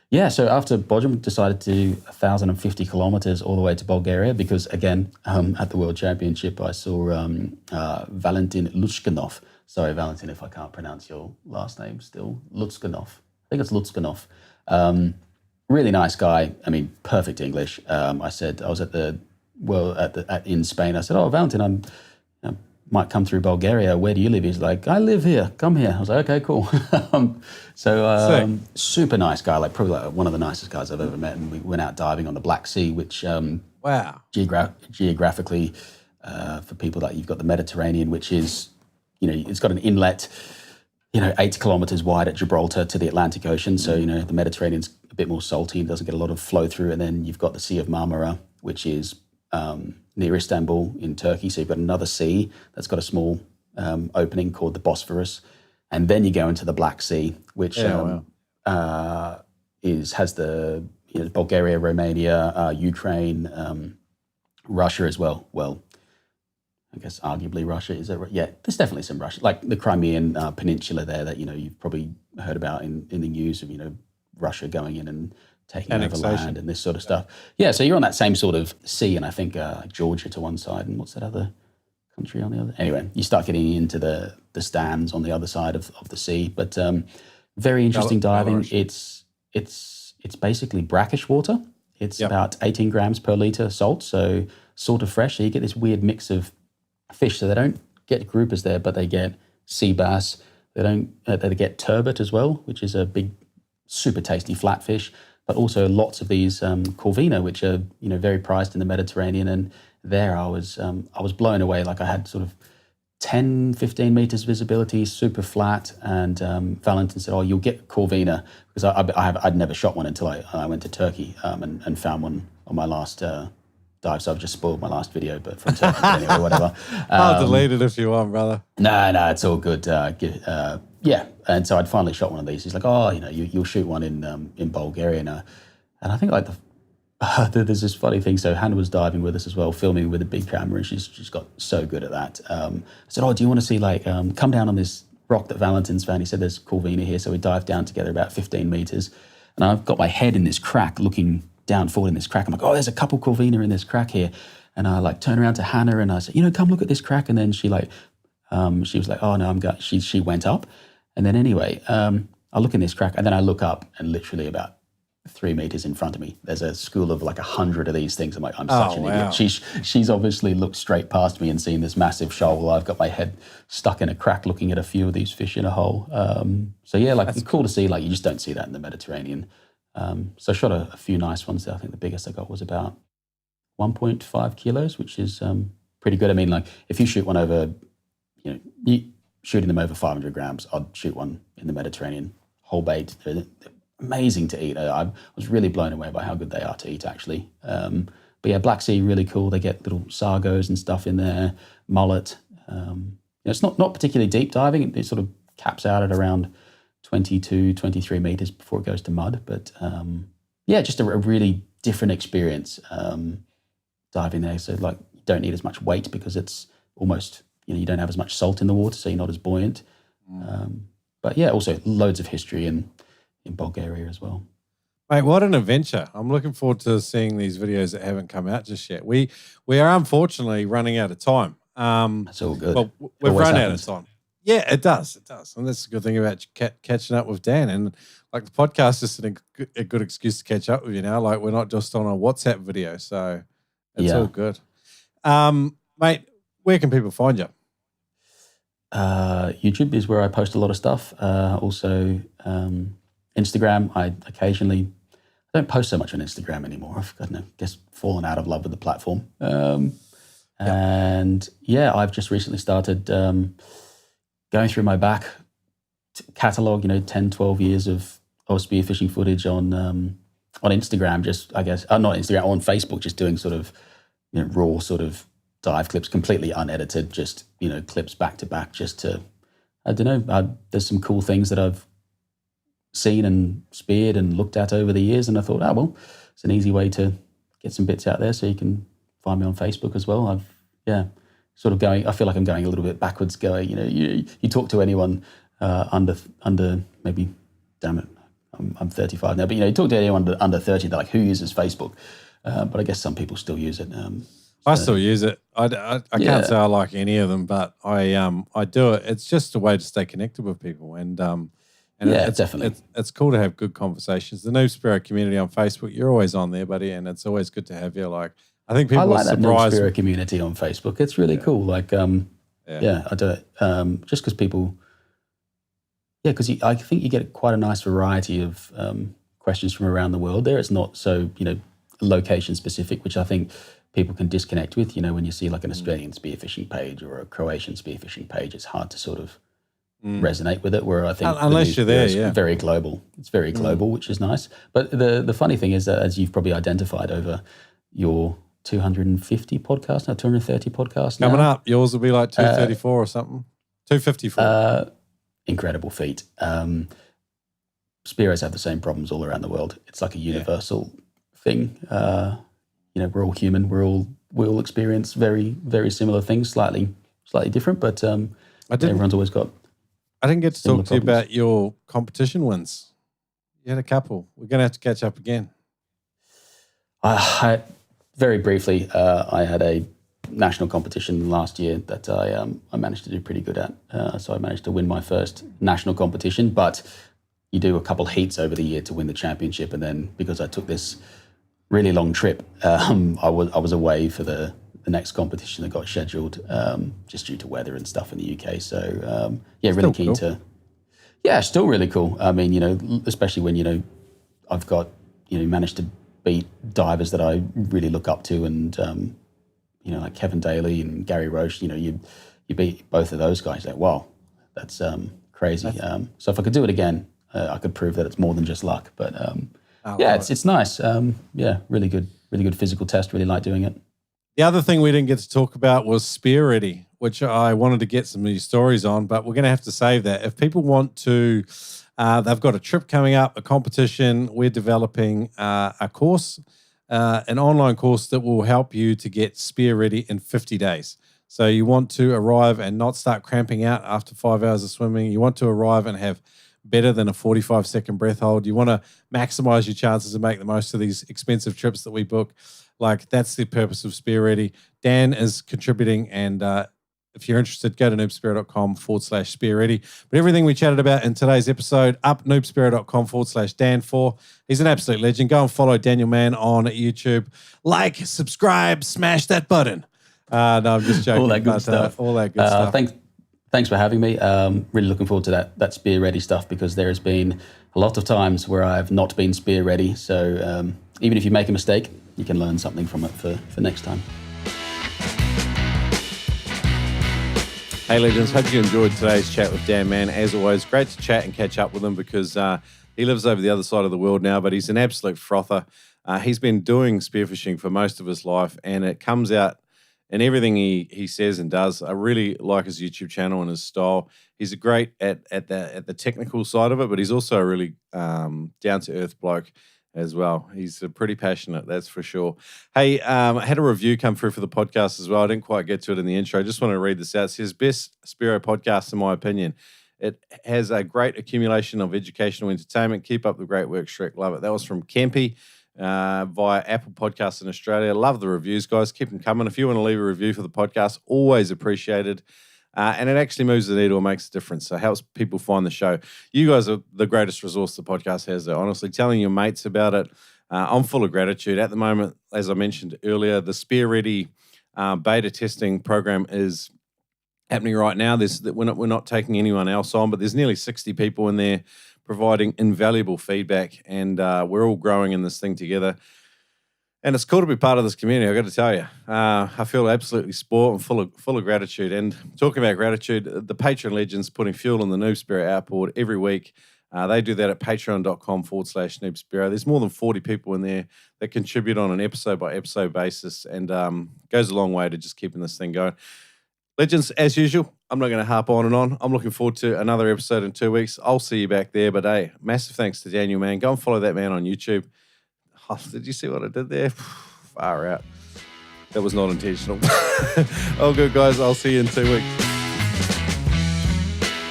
Yeah, so after Bodrum, decided to do 1,050 kilometers all the way to Bulgaria because, again, at the World Championship, I saw Valentin Lutskanov. Sorry, Valentin, if I can't pronounce your last name still. Lutskanov. I think it's Lutskanov. Really nice guy. I mean, perfect English. I said, I was in Spain. I said, oh, Valentin, I might come through Bulgaria. Where do you live? He's like, I live here. Come here. I was like, okay, cool. Super nice guy, like probably like one of the nicest guys I've ever met. And we went out diving on the Black Sea, which wow, geographically, for people, that you've got the Mediterranean, which is, it's got an inlet, 8 kilometers wide at Gibraltar to the Atlantic Ocean. So, the Mediterranean's a bit more salty and doesn't get a lot of flow through. And then you've got the Sea of Marmara, which is near Istanbul in Turkey. So you've got another sea that's got a small opening called the Bosphorus. And then you go into the Black Sea, which has the Bulgaria, Romania, Ukraine, Russia as well. Well, I guess arguably Russia, is it? Yeah, there's definitely some Russia, like the Crimean Peninsula there that you've probably heard about in the news of Russia going in and taking over land and this sort of stuff. Yeah, so you're on that same sort of sea, and I think Georgia to one side, and what's that other country on the other? Anyway, you start getting into the stands on the other side of the sea, but very interesting diving. It's basically brackish water. It's about 18 grams per litre salt, so sort of fresh. So you get this weird mix of fish. So they don't get groupers there, but they get sea bass. They get turbot as well, which is a big, super tasty flatfish. But also lots of these corvina, which are very prized in the Mediterranean. And there I was blown away. Like I had sort of 10, 15 meters visibility, super flat. And Valentin said, "Oh, you'll get corvina," because I'd never shot one until I went to Turkey and found one on my last dive. So I've just spoiled my last video, but from Turkey, but anyway, whatever. I'll delete it if you want, brother. No, it's all good. Yeah, and so I'd finally shot one of these. He's like, "Oh, you'll shoot one in Bulgaria," and I think like there's this funny thing. So Hannah was diving with us as well, filming with a big camera, and she's got so good at that. I said, "Oh, do you want to see come down on this rock that Valentin's found?" He said, "There's corvina here." So we dived down together about 15 meters, and I've got my head in this crack, looking down forward in this crack. I'm like, "Oh, there's a couple corvina in this crack here," and I turn around to Hannah and I said, "Come look at this crack." And then she she was like, "Oh no, I'm going." She went up, and then anyway, I look in this crack, and then I look up, and literally about 3 meters in front of me, there's a school of 100 of these things. I'm like, I'm such an idiot. She's obviously looked straight past me and seen this massive shoal while I've got my head stuck in a crack looking at a few of these fish in a hole. So yeah, it's cool to see. You just don't see that in the Mediterranean. So I shot a few nice ones there. I think the biggest I got was about 1.5 kilos, which is pretty good. I mean, if you shoot one over, shooting them over 500 grams, I'd shoot one in the Mediterranean, whole bait. They're amazing to eat. I was really blown away by how good they are to eat, actually. But yeah, Black Sea, really cool. They get little sargos and stuff in there, mullet. It's not particularly deep diving. It sort of caps out at around 22, 23 meters before it goes to mud. But yeah, just a really different experience diving there. So you don't need as much weight because it's almost, you don't have as much salt in the water, so you're not as buoyant. But yeah, also loads of history in Bulgaria as well. Mate, what an adventure. I'm looking forward to seeing these videos that haven't come out just yet. We are unfortunately running out of time. That's all good. Well, we've run out of time. Yeah, it does. It does. And that's the good thing about catching up with Dan. And like the podcast is a good excuse to catch up with you now. Like we're not just on a WhatsApp video. So it's all good. Mate, where can people find you? YouTube is where I post a lot of stuff. Also, Instagram. I don't post so much on Instagram anymore. I've guess fallen out of love with the platform. And I've just recently started going through my back catalog. 10, 12 years of spearfishing footage on Instagram. Just not Instagram, on Facebook. Just doing sort of raw sort of dive clips, completely unedited. Just clips back to back. Just to there's some cool things that I've seen and speared and looked at over the years, and I thought, it's an easy way to get some bits out there. So you can find me on Facebook as well. I feel like I'm going a little bit backwards. Going, you talk to anyone under maybe, damn it, I'm 35 now, but you talk to anyone under 30, they're like, who uses Facebook? But I guess some people still use it. I still use it. I can't say I like any of them, but I do it. It's just a way to stay connected with people, and definitely. It's cool to have good conversations. The Noob Spearo community on Facebook, you're always on there, buddy, and it's always good to have you. Like, I think people I like are surprised. that Noob Spearo community on Facebook. It's really cool. Like, I do it just because people. Yeah, because I think you get quite a nice variety of questions from around the world there. It's not so location specific, which I think people can disconnect with. When you see like an Australian spearfishing page or a Croatian spearfishing page, it's hard to sort of resonate with it, where I think unless you're there, it's very global. It's very global, which is nice. But the funny thing is that, as you've probably identified over your 250 podcasts now, 230 podcasts coming now, up, yours will be like 234 or something, 254. Incredible feat. Spearos have the same problems all around the world. It's like a universal thing. We're all human. We all experience very, very similar things, slightly different, but everyone's always got. I didn't get to talk to you about your competition wins. You had a couple. We're going to have to catch up again. Very briefly, I had a national competition last year that I managed to do pretty good at. So I managed to win my first national competition, but you do a couple heats over the year to win the championship. And then because I took this really long trip, I was away for the next competition that got scheduled just due to weather and stuff in the UK. So really keen to. Yeah, still really cool. I mean, especially when I've got managed to beat divers that I really look up to, and like Kevin Daly and Gary Roche. You beat both of those guys. Like, wow, that's crazy. So if I could do it again, I could prove that it's more than just luck. But it's nice. Really good physical test. Really like doing it. The other thing we didn't get to talk about was Spear Ready, which I wanted to get some new stories on, but we're going to have to save that. If people want to, they've got a trip coming up, a competition. We're developing a course, an online course that will help you to get Spear Ready in 50 days. So you want to arrive and not start cramping out after 5 hours of swimming. You want to arrive and have better than a 45-second breath hold. You want to maximize your chances and make the most of these expensive trips that we book. Like, that's the purpose of Spear Ready. Dan is contributing, and if you're interested, go to noobspearo.com/Spear Ready. But everything we chatted about in today's episode, up noobspearo.com/Dan4. He's an absolute legend. Go and follow Daniel Mann on YouTube. Like, subscribe, smash that button. No, I'm just joking. All that good stuff. All that good stuff. Thanks for having me. Really looking forward to that Spear Ready stuff, because there has been a lot of times where I've not been Spear Ready. So even if you make a mistake, you can learn something from it for next time. Hey, legends. Hope you enjoyed today's chat with Dan Mann. As always, great to chat and catch up with him, because he lives over the other side of the world now, but he's an absolute frother. He's been doing spearfishing for most of his life, and it comes out in everything he says and does. I really like his YouTube channel and his style. He's great at the technical side of it, but he's also a really down-to-earth bloke as well. He's pretty passionate, that's for sure. Hey, I had a review come through for the podcast as well. I didn't quite get to it in the intro. I just want to read this out. It says, best Spearo podcast in my opinion. It has a great accumulation of educational entertainment. Keep up the great work, Shrek. Love it. That was from Kempy via Apple Podcasts in Australia. Love the reviews, guys. Keep them coming. If you want to leave a review for the podcast, always appreciated. And it actually moves the needle and makes a difference. So it helps people find the show. You guys are the greatest resource the podcast has, though. Honestly, telling your mates about it, I'm full of gratitude. At the moment, as I mentioned earlier, the Spear Ready beta testing program is happening right now. We're not taking anyone else on, but there's nearly 60 people in there providing invaluable feedback, and we're all growing in this thing together. And it's cool to be part of this community, I've got to tell you. I feel absolutely spoiled and full of gratitude. And talking about gratitude, the Patreon legends putting fuel in the Noob Spearo outboard every week. They do that at patreon.com/Noob Spearo. There's more than 40 people in there that contribute on an episode-by-episode basis, and goes a long way to just keeping this thing going. Legends, as usual, I'm not going to harp on and on. I'm looking forward to another episode in 2 weeks. I'll see you back there. But hey, massive thanks to Daniel Mann. Go and follow that man on YouTube. Oh, did you see what I did there? Far out. That was not intentional. All good, guys. I'll see you in 2 weeks.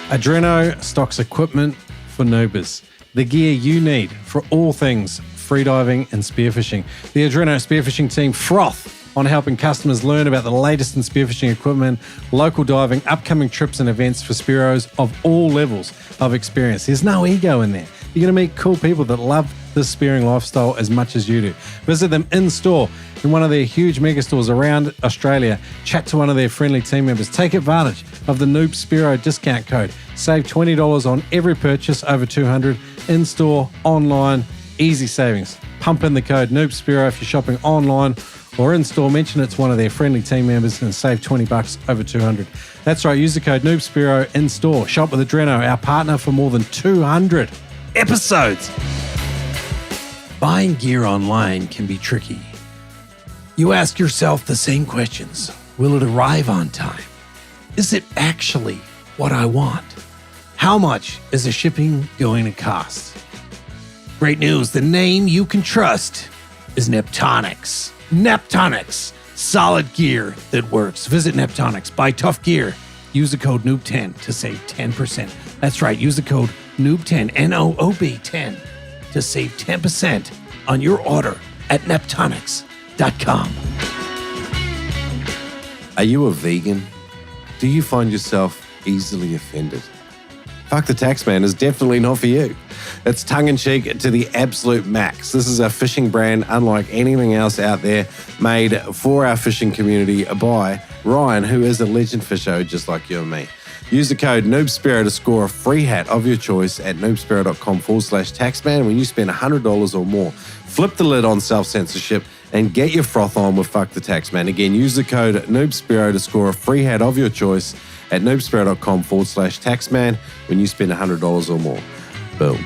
Adreno stocks equipment for noobers. The gear you need for all things freediving and spearfishing. The Adreno spearfishing team froth on helping customers learn about the latest in spearfishing equipment, local diving, upcoming trips and events for Spearos of all levels of experience. There's no ego in there. You're going to meet cool people that love this spearing lifestyle as much as you do. Visit them in store in one of their huge mega stores around Australia. Chat to one of their friendly team members. Take advantage of the Noob Spearo discount code. Save $20 on every purchase over $200 in store, online, easy savings. Pump in the code Noob Spearo if you're shopping online or in store. Mention it's one of their friendly team members and save $20 over $200. That's right. Use the code Noob Spearo in store. Shop with Adreno, our partner for more than 200 episodes. Buying gear online can be tricky. You ask yourself the same questions. Will it arrive on time? Is it actually what I want? How much is the shipping going to cost? Great news, the name you can trust is Neptonics. Neptonics, solid gear that works. Visit Neptonics, buy tough gear. Use the code NOOB10 to save 10%. That's right, use the code NOOB10, NOOB10, to save 10% on your order at Neptonics.com. Are you a vegan? Do you find yourself easily offended? Fuck the Taxman is definitely not for you. It's tongue-in-cheek to the absolute max. This is a fishing brand unlike anything else out there, made for our fishing community by Ryan, who is a legend fisher just like you and me. Use the code NoobSpearo to score a free hat of your choice at noobspearo.com/taxman when you spend $100 or more. Flip the lid on self-censorship and get your froth on with Fuck the Taxman. Again, use the code NoobSpearo to score a free hat of your choice at noobspearo.com/taxman when you spend $100 or more. Boom.